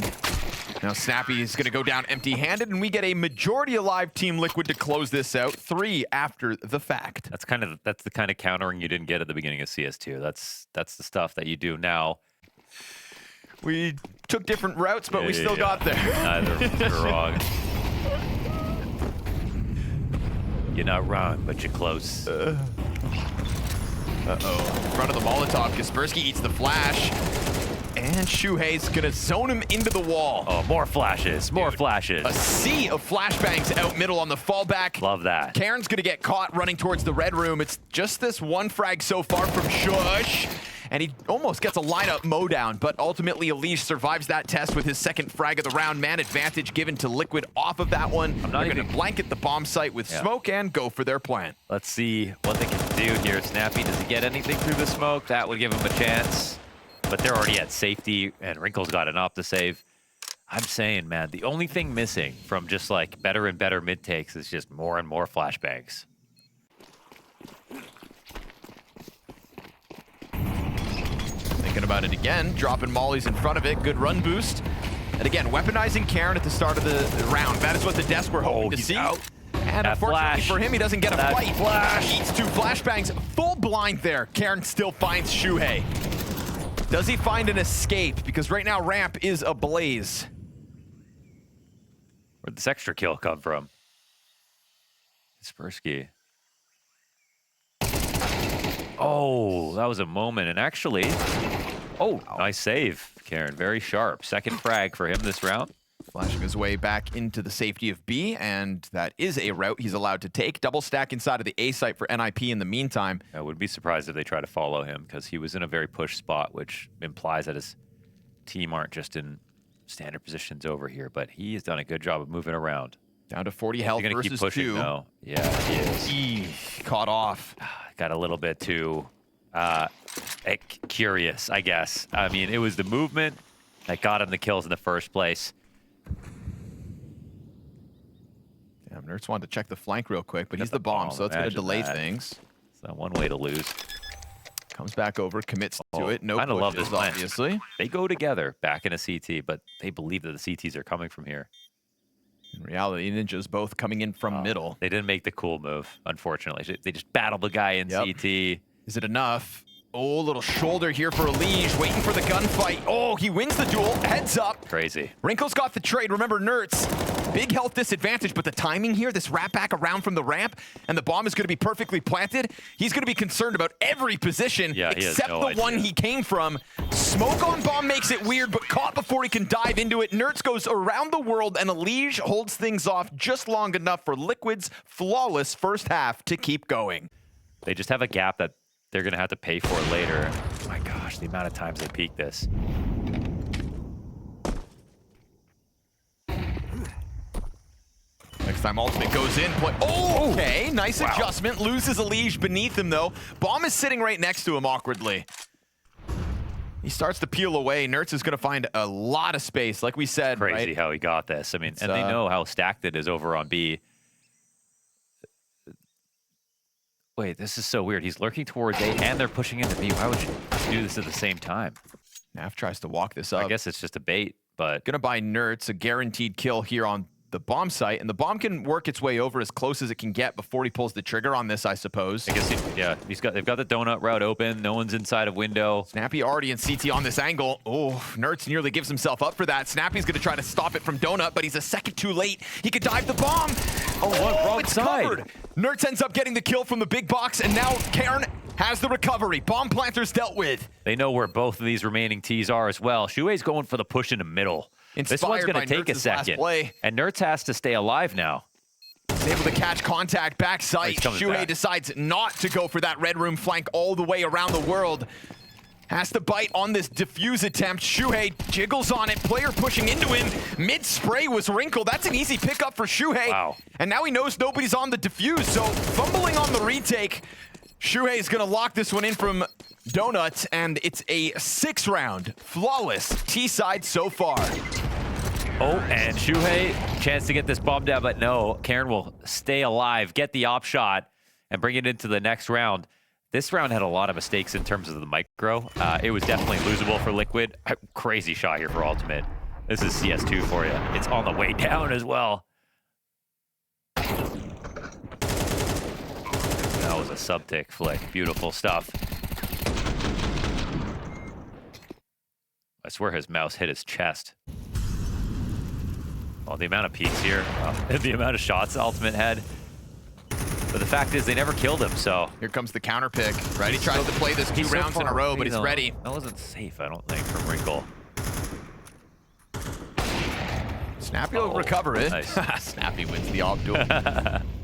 Now Snappy is going to go down empty-handed, and we get a majority alive Team Liquid to close this out. 3 after the fact. That's the kind of countering you didn't get at the beginning of CS2. That's the stuff that you do now. We took different routes, but we still got there. Neither of us are wrong. You're not wrong, but you're close. Uh-oh. In front of the Molotov, Kaspersky eats the flash. And Shuhei's gonna zone him into the wall. Oh, more flashes, more flashes. A sea of flashbangs out middle on the fallback. Love that. Karen's gonna get caught running towards the red room. It's just this one frag so far from Shush. And he almost gets a lineup mowdown, but ultimately Elish survives that test with his second frag of the round. Man advantage given to Liquid off of that one. They're gonna blanket the bomb site with smoke and go for their plan. Let's see what they can do here. Snappy, does he get anything through the smoke? That would give him a chance. But they're already at safety, and Wrinkle's got an op to save. I'm saying, man, the only thing missing from just like better and better mid takes is just more and more flashbangs. Thinking about it again, dropping mollies in front of it, good run boost. And again, weaponizing Karen at the start of the round. That is what the desk were hoping to see. Out. And That unfortunately flash. for him, he doesn't get a That fight. flash. Eats 2 flashbangs, full blind there. Karen still finds Shuhei. Does he find an escape? Because right now, ramp is ablaze. Where'd this extra kill come from? Kaspersky. Oh, that was a moment. And actually, nice save, Karen. Very sharp. Second frag for him this round. Flashing his way back into the safety of B, and that is a route he's allowed to take. Double stack inside of the A site for NiP in the meantime. I would be surprised if they try to follow him because he was in a very push spot, which implies that his team aren't just in standard positions over here, but he has done a good job of moving around. Down to 40 health He's gonna keep versus pushing 2. though. Yeah, he is. Caught off. Got a little bit too curious, I guess. I mean, it was the movement that got him the kills in the first place. Damn, Nerds wanted to check the flank real quick, but he's the bomb, so it's going to delay things. It's not one way to lose. Comes back over, commits to it. No kind of love pushes, this plan. obviously. They go together back in a CT, but they believe that the CTs are coming from here. In reality, Ninja's both coming in from middle. They didn't make the cool move, unfortunately. They just battled the guy in CT. Is it enough? Oh, little shoulder here for Elish, waiting for the gunfight. Oh, he wins the duel, heads up. Crazy. Wrinkle's got the trade. Remember, Nerds, big health disadvantage, but the timing here, this wrap back around from the ramp, and the bomb is going to be perfectly planted. He's going to be concerned about every position except the one he came from. Smoke on bomb makes it weird, but caught before he can dive into it. Nerds goes around the world, and Elish holds things off just long enough for Liquid's flawless first half to keep going. They just have a gap that they're going to have to pay for later. Oh my gosh, the amount of times they peaked this. Next time ultimate goes in. Oh, okay, nice adjustment. Loses Elish beneath him, though. Bomb is sitting right next to him awkwardly. He starts to peel away. Nerds is going to find a lot of space, like we said. Crazy how he got this. I mean, and they know how stacked it is over on B. Wait, this is so weird. He's lurking towards A, and they're pushing into B. Why would you do this at the same time? Naf tries to walk this up. I guess it's just a bait, but... Gonna buy Nerds a guaranteed kill here on the bomb site, and the bomb can work its way over as close as it can get before he pulls the trigger on this, I suppose. I guess, they've got the donut route open. No one's inside of window. Snappy already in CT on this angle. Oh, Nerds nearly gives himself up for that. Snappy's gonna try to stop it from donut, but he's a second too late. He could dive the bomb. Oh, what? Wrong it's side. Covered. Nerds ends up getting the kill from the big box, and now Karen has the recovery. Bomb planters dealt with. They know where both of these remaining Ts are as well. Shuei's going for the push in the middle. This one's going to take a second. And Nerds has to stay alive now. He's able to catch contact backside. Shuhei decides not to go for that red room flank all the way around the world. Has to bite on this defuse attempt. Shuhei jiggles on it. Player pushing into him. Mid-spray was Wrinkle. That's an easy pickup for Shuhei. Wow. And now he knows nobody's on the defuse, so fumbling on the retake. Shuhei's gonna lock this one in from Donut, and it's a 6-round flawless T-side so far. Oh, and Shuhei, chance to get this bomb down, but no. Karen will stay alive, get the op shot, and bring it into the next round. This round had a lot of mistakes in terms of the micro. It was definitely losable for Liquid. Crazy shot here for Ultimate. This is CS2 for you. It's on the way down as well. That was a sub-tick flick. Beautiful stuff. I swear his mouse hit his chest. Oh, the amount of peaks here, the amount of shots Ultimate had. But the fact is, they never killed him, so. Here comes the counter pick, right? He tried to play this 2 rounds in a row, but he's ready. That wasn't safe, I don't think, from Wrinkle. Snappy will recover it. Nice. Snappy wins the op duel.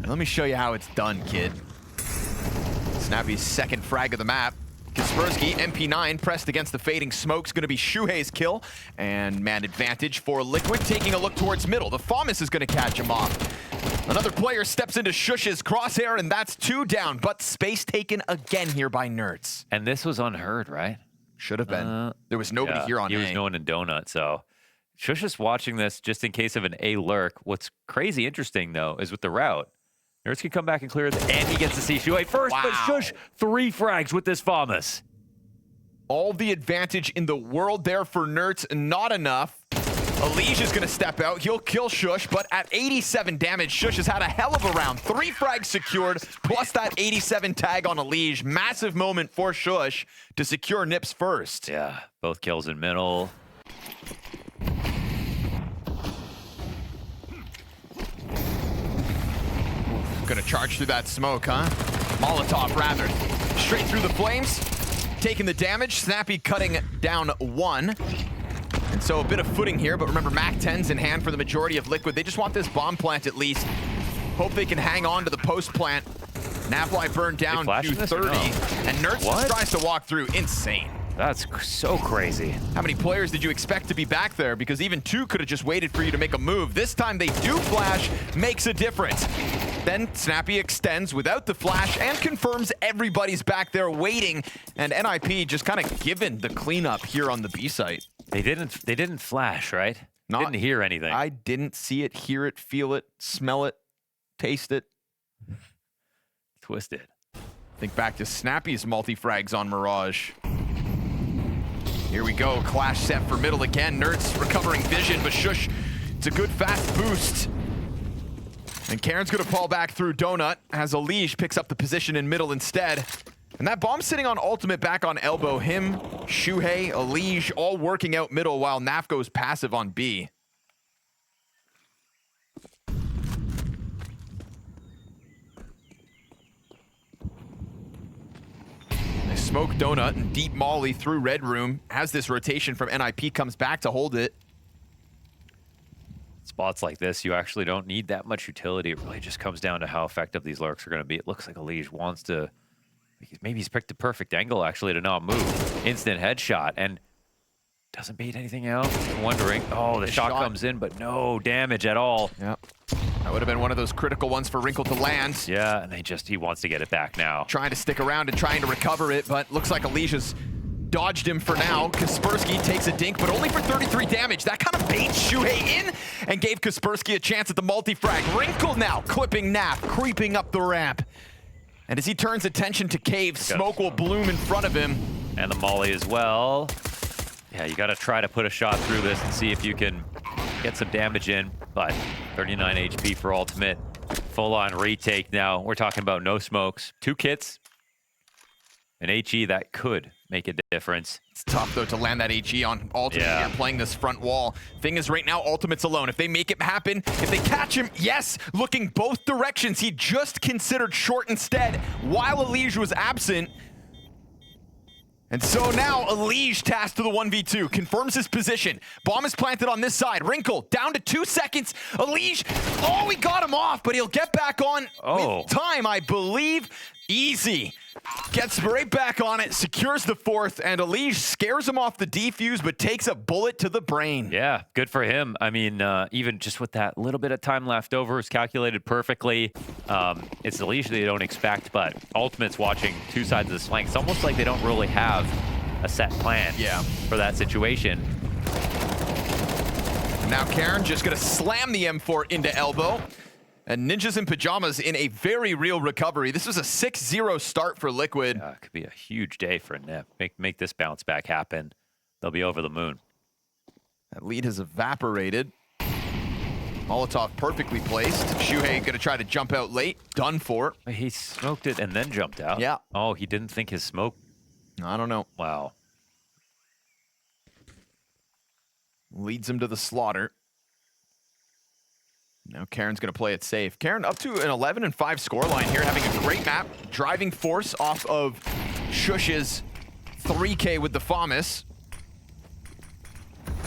Let me show you how it's done, kid. Snappy's second frag of the map. Kaspersky, MP9, pressed against the fading smoke's going to be Shuhei's kill. And man advantage for Liquid, taking a look towards middle. The Famas is going to catch him off. Another player steps into Shush's crosshair, and that's 2 down. But space taken again here by Nerds. And this was unheard, right? Should have been. There was nobody here on A. He was going in Donut, so. Shush is watching this just in case of an A lurk. What's crazy interesting, though, is with the route. Nerds can come back and clear it, and he gets to see Shuhei first, but Shush, 3 frags with this Famas. All the advantage in the world there for Nerds, not enough. Elige is going to step out. He'll kill Shush, but at 87 damage, Shush has had a hell of a round. 3 frags secured, plus that 87 tag on Elige. Massive moment for Shush to secure NiP's first. Yeah, both kills in middle. Gonna charge through that smoke, huh? Molotov, rather. Straight through the flames. Taking the damage. Snappy cutting down 1. And so a bit of footing here, but remember, MAC-10's in hand for the majority of Liquid. They just want this bomb plant at least. Hope they can hang on to the post plant. Nafly burned down to 30. No? And Nerds just tries to walk through. Insane. That's so crazy. How many players did you expect to be back there? Because even 2 could have just waited for you to make a move. This time they do flash, makes a difference. Then Snappy extends without the flash and confirms everybody's back there waiting. And NiP just kind of given the cleanup here on the B site. They didn't flash, right? Didn't hear anything. I didn't see it, hear it, feel it, smell it, taste it. Twisted. Think back to Snappy's multi-frags on Mirage. Here we go, clash set for middle again. Nerds recovering vision, but Shush, it's a good fast boost. And Karen's gonna fall back through Donut as Elige picks up the position in middle instead. And that bomb sitting on Ultimate back on elbow. Him, Shuhei, Elige, all working out middle while Naf goes passive on B. They smoke Donut and deep molly through Red Room as this rotation from NiP comes back to hold it. Spots like this, you actually don't need that much utility. It really just comes down to how effective these lurks are going to be. It looks like Elige wants to... Maybe he's picked the perfect angle, actually, to not move. Instant headshot, and doesn't bait anything out. Wondering, oh, the shot comes in, but no damage at all. Yep. That would have been one of those critical ones for Wrinkle to land. Yeah, and he wants to get it back now. Trying to stick around and trying to recover it, but looks like Elige's dodged him for now. Kaspersky takes a dink, but only for 33 damage. That kind of baits Shuhei in and gave Kaspersky a chance at the multi-frag. Wrinkle now clipping Nap, creeping up the ramp. And as he turns attention to Cave, smoke will bloom in front of him. And the molly as well. Yeah, you got to try to put a shot through this and see if you can get some damage in. But 39 HP for Ultimate. Full-on retake now. We're talking about no smokes. 2 kits. An HE that could make a difference. It's tough, though, to land that HE on Ultimate here, playing this front wall. Thing is, right now, Ultimate's alone. If they make it happen, if they catch him, yes, looking both directions. He just considered short instead while Elige was absent. And so now, Elige tasked to the 1v2, confirms his position. Bomb is planted on this side. Wrinkle, down to 2 seconds. Elige, oh, he got him off, but he'll get back on with time, I believe. Easy. Gets right back on it, secures the fourth, and Elige scares him off the defuse, but takes a bullet to the brain. Yeah, good for him. I mean, even just with that little bit of time left over, it's calculated perfectly. It's Elige they don't expect, but Ultimate's watching two sides of this flank. It's almost like they don't really have a set plan for that situation. Now Karen just gonna slam the M4 into elbow. And Ninjas in Pajamas in a very real recovery. This was a 6-0 start for Liquid. It could be a huge day for NiP. Make this bounce back happen. They'll be over the moon. That lead has evaporated. Molotov perfectly placed. Shuhei gonna try to jump out late. Done for. He smoked it and then jumped out. Yeah. Oh, he didn't think his smoke. I don't know. Wow. Leads him to the slaughter. Now Karen's going to play it safe. Karen up to an 11-5 scoreline here, having a great map. Driving force off of Shush's 3K with the FAMAS.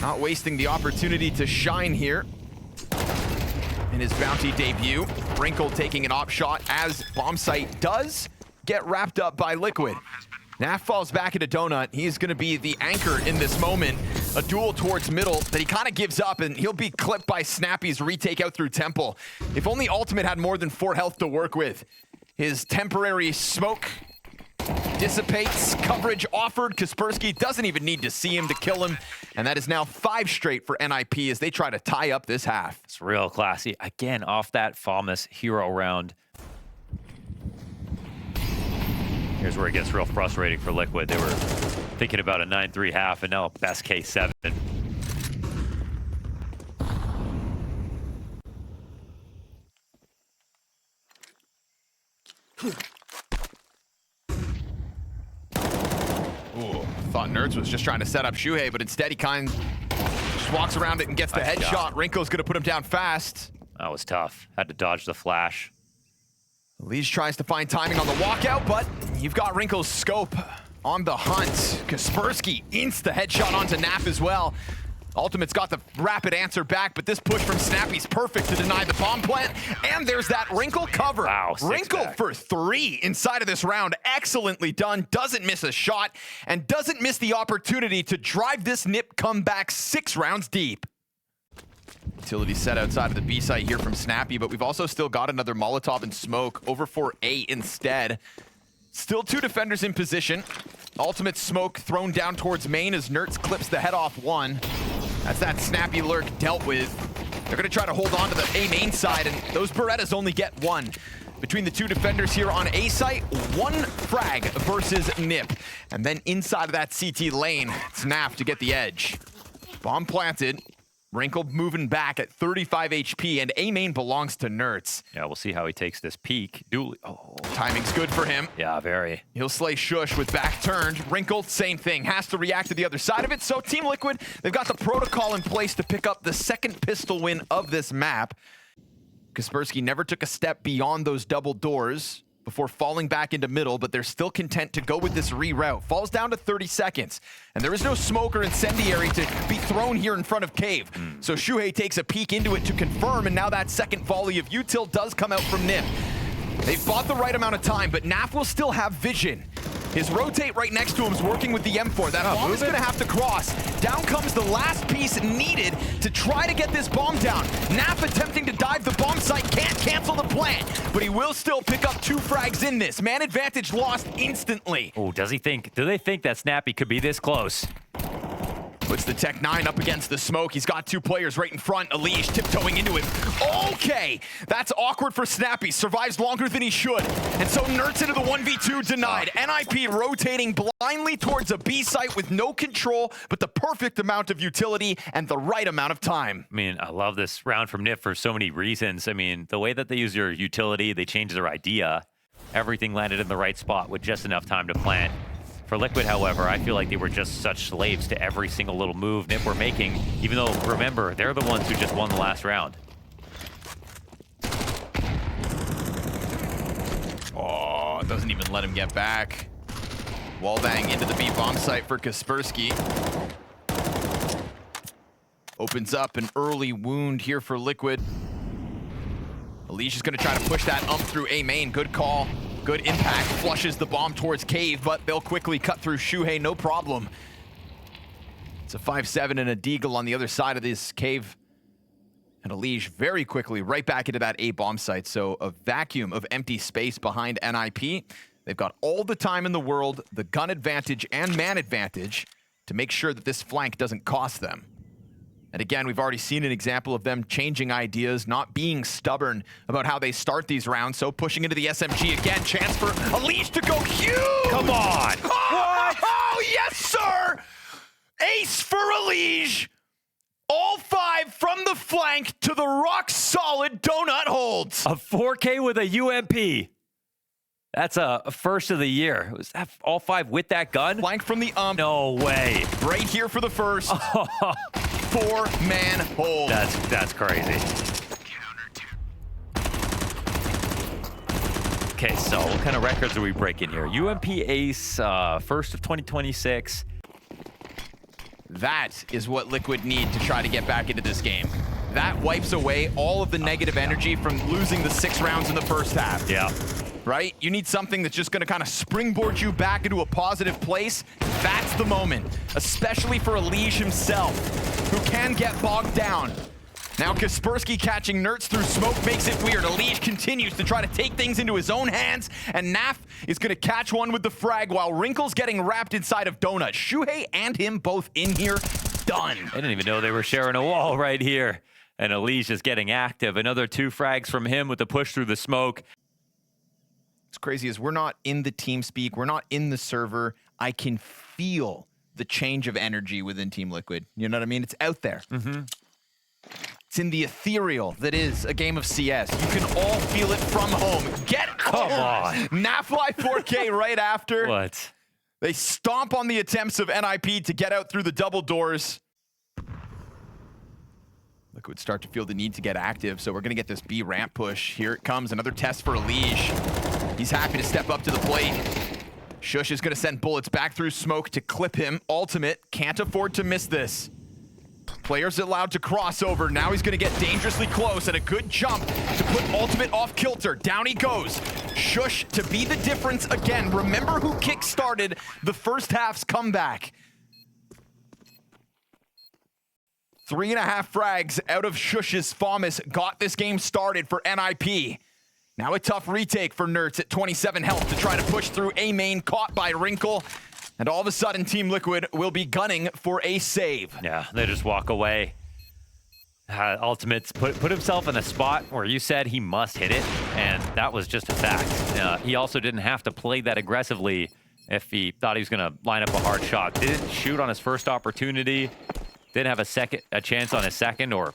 Not wasting the opportunity to shine here in his bounty debut. Wrinkle taking an op shot as Bombsight does get wrapped up by Liquid. NAF falls back into Donut. He's going to be the anchor in this moment. A duel towards middle that he kind of gives up, and he'll be clipped by Snappy's retake out through Temple. If only Ultimate had more than 4 health to work with. His temporary smoke dissipates. Coverage offered. Kaspersky doesn't even need to see him to kill him. And that is now 5 straight for NiP as they try to tie up this half. It's real classy. Again, off that FAMAS hero round. Here's where it gets real frustrating for Liquid. They were thinking about a 9-3 half, and now best case 7. Ooh, thought Nerds was just trying to set up Shuhei, but instead he kind of just walks around it and gets the headshot. Wrinkle's gonna put him down fast. That was tough. Had to dodge the flash. Lige tries to find timing on the walkout, but you've got Wrinkle's scope on the hunt. Kaspersky insta headshot onto NAP as well. Ultimate's got the rapid answer back, but this push from Snappy's perfect to deny the bomb plant. And there's that Wrinkle cover. Wow, Wrinkle for 3 inside of this round. Excellently done. Doesn't miss a shot and doesn't miss the opportunity to drive this NiP comeback 6 rounds deep. Utility set outside of the B site here from Snappy, but we've also still got another Molotov and smoke over for A instead. Still 2 defenders in position. Ultimate smoke thrown down towards main as Nertz clips the head off 1. That's that Snappy lurk dealt with. They're gonna try to hold on to the A main side, and those Berettas only get 1. Between the 2 defenders here on A site, 1 frag versus NiP. And then inside of that CT lane, it's NAF to get the edge. Bomb planted. Wrinkle moving back at 35 HP, and A main belongs to Nertz. Yeah, we'll see how he takes this peek. Oh. Timing's good for him. Yeah, very. He'll slay Shush with back turned. Wrinkle, same thing. Has to react to the other side of it. So Team Liquid, they've got the protocol in place to pick up the 2nd pistol win of this map. Kaspersky never took a step beyond those double doors before falling back into middle, but they're still content to go with this reroute. Falls down to 30 seconds, and there is no smoke or incendiary to be thrown here in front of Cave. So Shuhei takes a peek into it to confirm, and now that 2nd volley of util does come out from NiP. They've bought the right amount of time, but NAF will still have vision. His rotate right next to him is working with the M4. That bomb is going to have to cross. Down comes the last piece needed to try to get this bomb down. NAF attempting to dive the bomb site, can't cancel the plant, but he will still pick up 2 frags in this. Man advantage lost instantly. Oh, do they think that Snappy could be this close? Puts the Tech 9 up against the smoke. He's got 2 players right in front. Elige tiptoeing into him. Okay, that's awkward for Snappy. Survives longer than he should. And so Nertz into the 1v2 denied. NiP rotating blindly towards a B site with no control, but the perfect amount of utility and the right amount of time. I mean, I love this round from NiP for so many reasons. I mean, the way that they use your utility, they change their idea. Everything landed in the right spot with just enough time to plant. For Liquid, however, I feel like they were just such slaves to every single little move NiP were making, even though, remember, they're the ones who just won the last round. Oh, doesn't even let him get back. Wallbang into the B bomb site for Kaspersky. Opens up an early wound here for Liquid. Elige is going to try to push that through A main. Good call. Good impact, flushes the bomb towards Cave, but they'll quickly cut through Shuhei, no problem. It's a 5-7 and a Deagle on the other side of this Cave. And Elige very quickly right back into that A bomb site. So a vacuum of empty space behind NiP. They've got all the time in the world, the gun advantage and man advantage to make sure that this flank doesn't cost them. And again, we've already seen an example of them changing ideas, not being stubborn about how they start these rounds. So pushing into the SMG again, chance for Elige to go huge! Come on! Oh, oh yes, sir! Ace for Elige! All 5 from the flank to the rock-solid donut holds. A 4K with a UMP. That's a first of the year. Was that all 5 with that gun? Flank from the No way. right here for the first. 4-man hold. That's crazy. Okay, so what kind of records are we breaking here? UMP Ace, first of 2026. That is what Liquid need to try to get back into this game. That wipes away all of the negative energy from losing the 6 rounds in the first half. Yeah. Right? You need something that's just going to kind of springboard you back into a positive place. That's the moment, especially for Elige himself, who can get bogged down. Now Kaspersky catching Nerts through smoke makes it weird. Elige continues to try to take things into his own hands, and Naf is going to catch one with the frag while Wrinkle's getting wrapped inside of Donut. Shuhei and him both in here, done. I didn't even know they were sharing a wall right here. And Elige is getting active. Another 2 frags from him with the push through the smoke. What's crazy is we're not in the team speak, we're not in the server. I can feel the change of energy within Team Liquid. You know what I mean? It's out there. It's in the ethereal that is a game of CS. You can all feel it from home. Come on. Nafly 4K right after. What? They stomp on the attempts of NiP to get out through the double doors. Liquid start to feel the need to get active, so we're going to get this B ramp push. Here it comes, another test for Elige. He's happy to step up to the plate. Shush is going to send bullets back through smoke to clip him. Ultimate, can't afford to miss this. Players allowed to cross over. Now he's going to get dangerously close and a good jump to put Ultimate off kilter. Down he goes. Shush to be the difference again. Remember who kick-started the first half's comeback. 3.5 frags out of Shush's FAMAS got this game started for NiP. Now a tough retake for Nerts at 27 health to try to push through A main, caught by Wrinkle. And all of a sudden, Team Liquid will be gunning for a save. Yeah, they just walk away. Ultimate's put himself in a spot where you said he must hit it, and that was just a fact. He also didn't have to play that aggressively if he thought he was going to line up a hard shot. Didn't shoot on his first opportunity. Didn't have a chance on his second, or,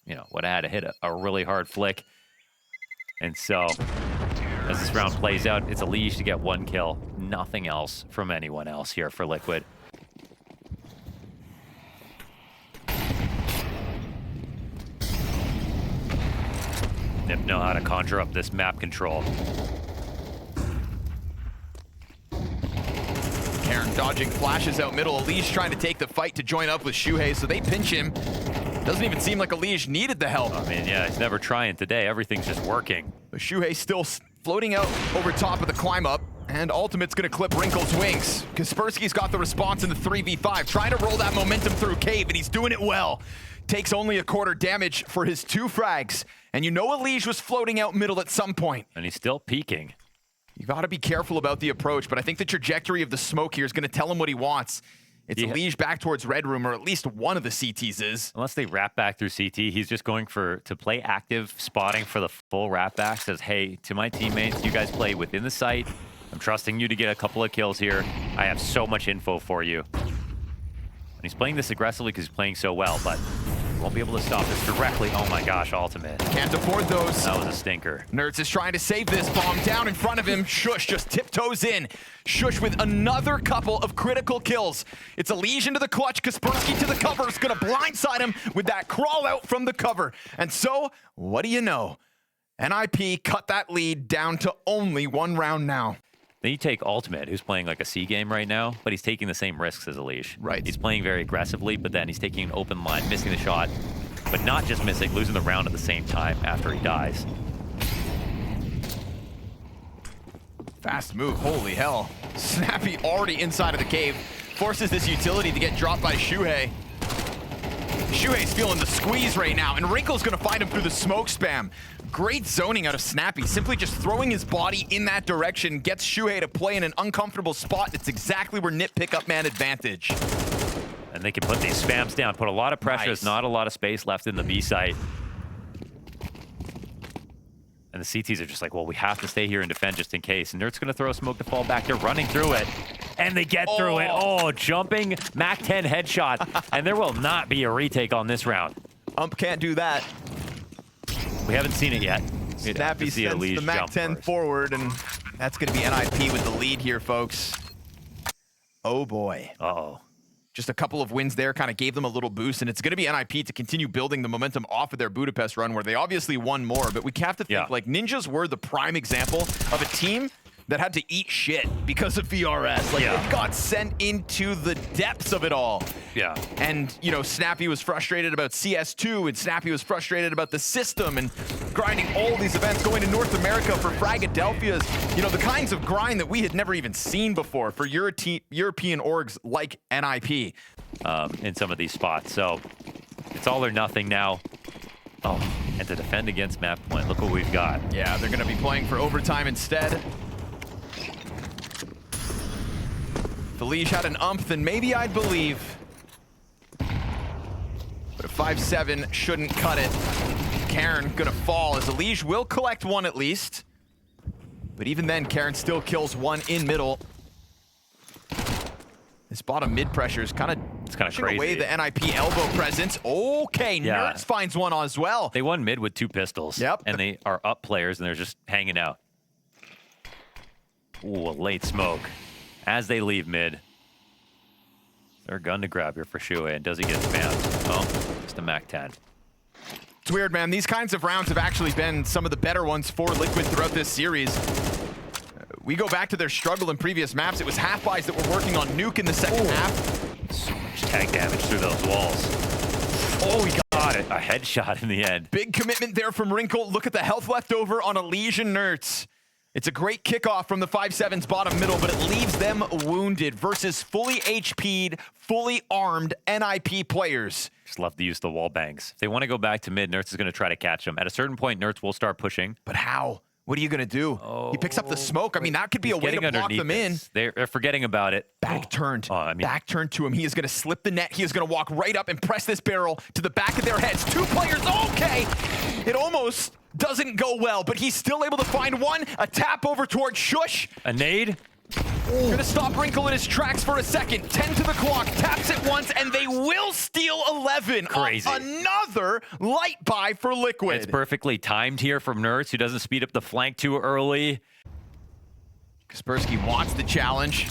would have had to hit a really hard flick. And so, as this round plays out, it's Elige to get 1 kill. Nothing else from anyone else here for Liquid. NiP know how to conjure up this map control. Karen dodging flashes out middle. Elige trying to take the fight to join up with Shuhei, so they pinch him. Doesn't even seem like Elige needed the help. I mean, yeah, he's never trying today. Everything's just working. But Shuhei still floating out over top of the climb up, and Ultimate's gonna clip Wrinkle's wings. Kaspersky's got the response in the 3v5, trying to roll that momentum through Cave, and he's doing it well. Takes only a quarter damage for his 2 frags, and you know Elige was floating out middle at some point. And he's still peeking. You gotta be careful about the approach, but I think the trajectory of the smoke here is gonna tell him what he wants. It's Elige back towards Red Room, or at least one of the CTs is. Unless they wrap back through CT, he's just going to play active, spotting for the full wrap back. Says, hey, to my teammates, you guys play within the site. I'm trusting you to get a couple of kills here. I have so much info for you. And he's playing this aggressively because he's playing so well, but won't be able to stop this directly. Oh my gosh, Ultimate. Can't afford those. That was a stinker. Nerds is trying to save this bomb down in front of him. Shush just tiptoes in. Shush with another couple of critical kills. It's Elige into the clutch. Kaspersky to the cover. Is going to blindside him with that crawl out from the cover. And so, what do you know? NiP cut that lead down to only 1 round now. Then you take Ultimate, who's playing like a C game right now, but he's taking the same risks as Elige. Right. He's playing very aggressively, but then he's taking an open line, missing the shot, but not just missing, losing the round at the same time after he dies. Fast move, holy hell. Snappy already inside of the cave. Forces this utility to get dropped by Shuhei. Shuhei's feeling the squeeze right now, and Wrinkle's gonna find him through the smoke spam. Great zoning out of Snappy, simply just throwing his body in that direction, gets Shuhei to play in an uncomfortable spot. It's exactly where NiP pick up man advantage. And they can put these spams down, put a lot of pressure. There's not a lot of space left in the B site. And the CTs are just like, well, we have to stay here and defend just in case. And Nert's going to throw a smoke to fall back. They're running through it. And they get through it. Oh, jumping Mac 10 headshot. And there will not be a retake on this round. Can't do that. We haven't seen it yet. Snappy sends the Mac 10 forward, and that's going to be NiP with the lead here, folks. Oh, boy. Uh-oh. Just a couple of wins there kind of gave them a little boost, and it's going to be NiP to continue building the momentum off of their Budapest run, where they obviously won more, but we have to think, like, Ninjas were the prime example of a team that had to eat shit because of VRS. Like, they got sent into the depths of it all. Yeah. And, you know, Snappy was frustrated about CS2, and Snappy was frustrated about the system, and grinding all these events, going to North America for Fragadelphia's, you know, the kinds of grind that we had never even seen before for European orgs like NiP. In some of these spots. So it's all or nothing now. Oh, and to defend against map point, look what we've got. Yeah, they're going to be playing for overtime instead. If Elige had an umph, then maybe I'd believe. But a 5-7 shouldn't cut it. Karen gonna fall, as Elige will collect one at least. But even then, Karen still kills one in middle. This bottom mid pressure is kind of crazy. Away the NiP elbow presence. Okay, Nerds finds one as well. They won mid with 2 pistols. Yep. And they are up players, and they're just hanging out. Ooh, a late smoke. As they leave mid. Their gun to grab here for Shuhei, and does he get spammed? Oh, just a Mac 10. It's weird, man. These kinds of rounds have actually been some of the better ones for Liquid throughout this series. We go back to their struggle in previous maps. It was half-buys that were working on Nuke in the second half. So much tag damage through those walls. Oh, he got it. A headshot in the end. Big commitment there from Wrinkle. Look at the health left over on Elige and Nertz. It's a great kickoff from the 5-7's bottom middle, but it leaves them wounded versus fully HP'd, fully armed NiP players. Just love to use the wall bangs. If they want to go back to mid, Nertz is going to try to catch them. At a certain point, Nertz will start pushing. But how? What are you going to do? He picks up the smoke. I mean, that could be a way to block them in. They're forgetting about it. Back turned. Back turned to him. He is going to slip the net. He is going to walk right up and press this barrel to the back of their heads. 2 players. Okay. It almost doesn't go well, but he's still able to find one. A tap over towards Shush. A nade. Gonna stop Wrinkle in his tracks for a second. 10 to the clock, taps it once, and they will steal 11. Crazy. Another light buy for Liquid. It's perfectly timed here from Nertz, who doesn't speed up the flank too early. Kaspersky wants the challenge.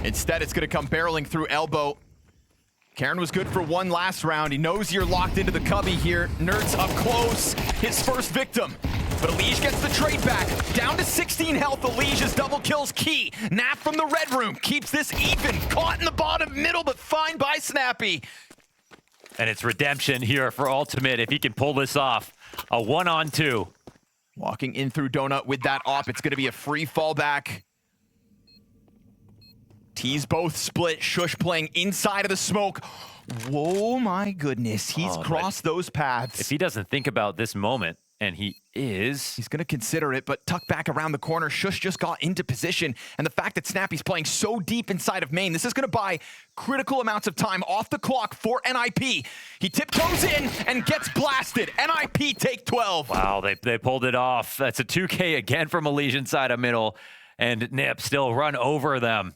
Instead, it's gonna come barreling through elbow. Karen was good for one last round. He knows you're locked into the cubby here. Nertz up close, his first victim. But Elige gets the trade back. Down to 16 health, Elige's double kills key. Nap from the red room keeps this even. Caught in the bottom middle, but fine by Snappy. And it's redemption here for Ultimate if he can pull this off. A 1-on-2. Walking in through Donut with that op. It's gonna be a free fallback. T's both split. Shush playing inside of the smoke. Whoa, my goodness. He's crossed those paths. If he doesn't think about this moment, and he is. He's going to consider it, but tuck back around the corner. Shush just got into position, and the fact that Snappy's playing so deep inside of main, this is going to buy critical amounts of time off the clock for NiP. He tiptoes in and gets blasted. NiP take 12. Wow, they pulled it off. That's a 2K again from Elige inside of middle, and NiP still run over them.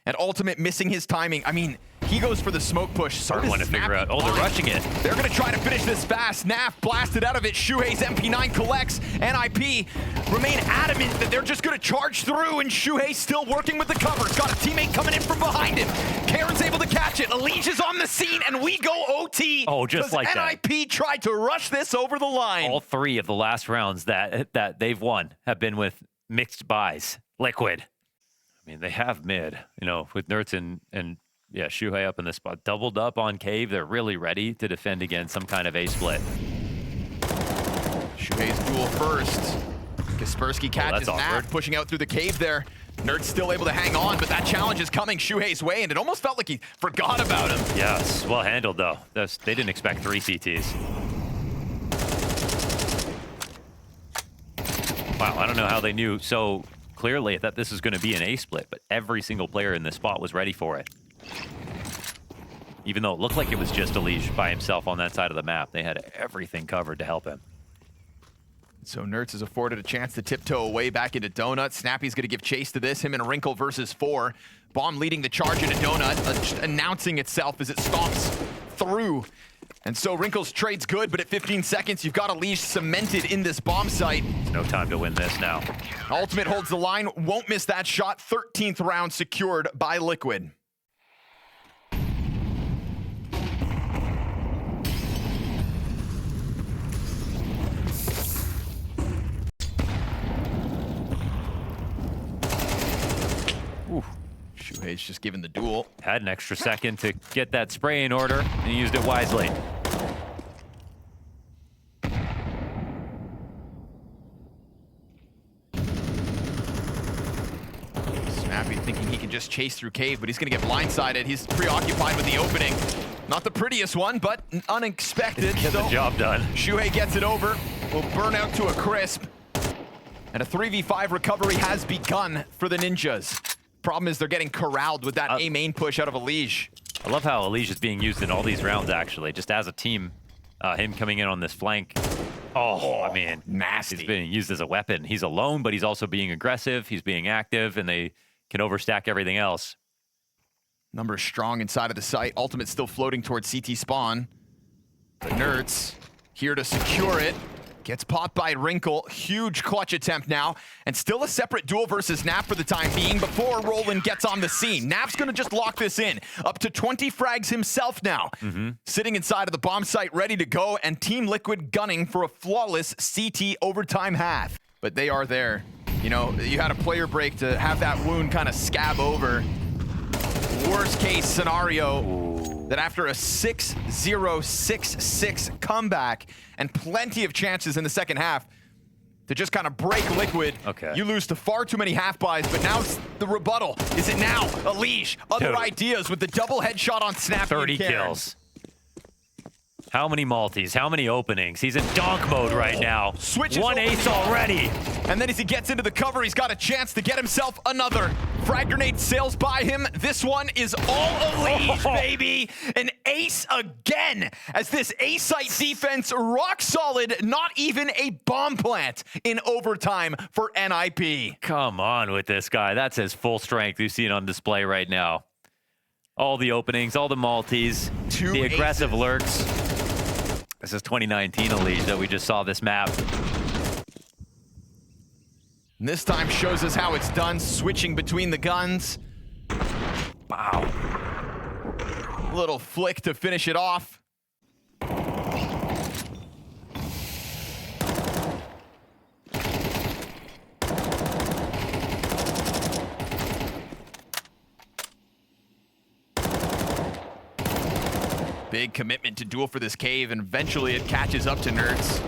And Ultimate missing his timing. I mean, he goes for the smoke push. So does one to figure out. Oh, they're rushing it. They're going to try to finish this fast. Naf blasted out of it. Shuhei's MP9 collects. NiP remain adamant that they're just going to charge through, and Shuhei still working with the cover. Got a teammate coming in from behind him. Karen's able to catch it. Elige is on the scene, and we go OT. Oh, just like that. NiP tried to rush this over the line. All 3 of the last rounds that they've won have been with mixed buys. Liquid. I mean, they have mid, you know, with Nertz and yeah, Shuhei up in this spot. Doubled up on Cave. They're really ready to defend against some kind of A split. Shuhei's duel first. Kaspersky catches Nap, pushing out through the cave there. Nerd's still able to hang on, but that challenge is coming Shuhei's way, and it almost felt like he forgot about him. Yes, well handled though. They didn't expect 3 CTs. Wow, I don't know how they knew so clearly that this is going to be an A split, but every single player in this spot was ready for it. Even though it looked like it was just Elige by himself on that side of the map, they had everything covered to help him. So Nertz is afforded a chance to tiptoe away back into Donut. Snappy's going to give chase to this. Him and Wrinkle versus 4. Bomb leading the charge into Donut, just announcing itself as it stomps through. And so Wrinkle's trade's good, but at 15 seconds, you've got Elige cemented in this bomb site. No time to win this now. Ultimate holds the line, won't miss that shot. 13th round secured by Liquid. Shuhei's just given the duel. Had an extra second to get that spray in order, and he used it wisely. Snappy thinking he can just chase through cave, but he's going to get blindsided. He's preoccupied with the opening. Not the prettiest one, but unexpected. Get the job done. Shuhei gets it over. Will burn out to a crisp. And a 3v5 recovery has begun for the Ninjas. Problem is they're getting corralled with that A main push out of Elige. I love how Elige is being used in all these rounds, actually, just as a team. Him coming in on this flank. Oh, I mean, nasty. He's being used as a weapon. He's alone, but he's also being aggressive. He's being active, and they can overstack everything else. Numbers strong inside of the site. Ultimate still floating towards CT spawn. The Nerds here to secure it. Gets popped by Wrinkle. Huge clutch attempt now. And still a separate duel versus Nap for the time being before Roland gets on the scene. Nap's going to just lock this in. Up to 20 frags himself now. Sitting inside of the bomb site, ready to go. And Team Liquid gunning for a flawless CT overtime half. But they are there. You know, you had a player break to have that wound kind of scab over. Worst case scenario. That after a 6-0, 6-6 comeback and plenty of chances in the second half to just kind of break Liquid, you lose to far too many half buys, but now it's the rebuttal. Is it now? Elige, other ideas with the double headshot on Snappy. 30 kills. How many multis? How many openings? He's in donk mode right now. Switches one ace already. And then as he gets into the cover, he's got a chance to get himself another. Frag grenade sails by him. This one is all Elige, baby. An ace again, as this A-site defense rock solid, not even a bomb plant in overtime for NiP. Come on with this guy. That's his full strength. You see it on display right now. All the openings, all the multis, the aggressive lurks. This is 2019 Elige that we just saw this map. And this time shows us how it's done, switching between the guns. Wow. Little flick to finish it off. Big commitment to duel for this cave, and eventually it catches up to Nerds.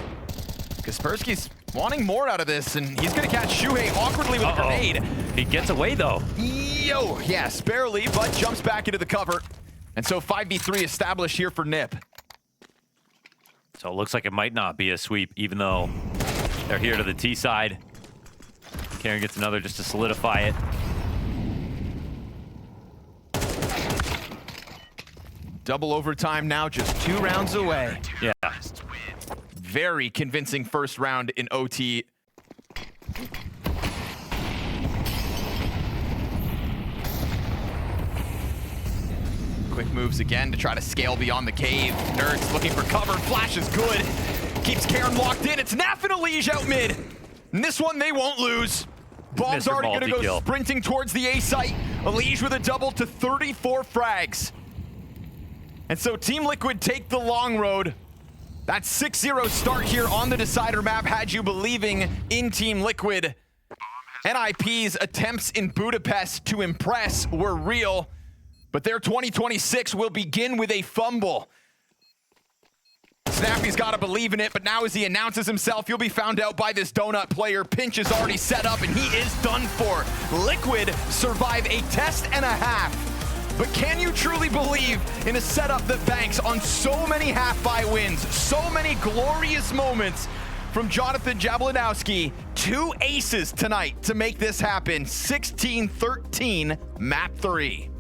Kaspersky's wanting more out of this, and he's going to catch Shuhei awkwardly with a grenade. He gets away, though. Yo, yes, barely, but jumps back into the cover. And so 5v3 established here for NiP. So it looks like it might not be a sweep, even though they're here to the T side. Karen gets another just to solidify it. Double overtime now, just 2 rounds away. Yeah. Very convincing first round in OT. Quick moves again to try to scale beyond the cave. Nerds looking for cover. Flash is good. Keeps Karen locked in. It's Nap and Elige out mid. And this one they won't lose. Bomb's already going to go sprinting towards the A site. Elige with a double to 34 frags. And so Team Liquid take the long road. That 6-0 start here on the Decider map had you believing in Team Liquid. NiP's attempts in Budapest to impress were real, but their 2026 will begin with a fumble. Snappy's got to believe in it, but now as he announces himself, you'll be found out by this donut player. Pinch is already set up, and he is done for. Liquid survive a test and a half. But can you truly believe in a setup that banks on so many half-buy wins, so many glorious moments from Jonathan Jablonowski? 2 aces tonight to make this happen. 16-13, map 3.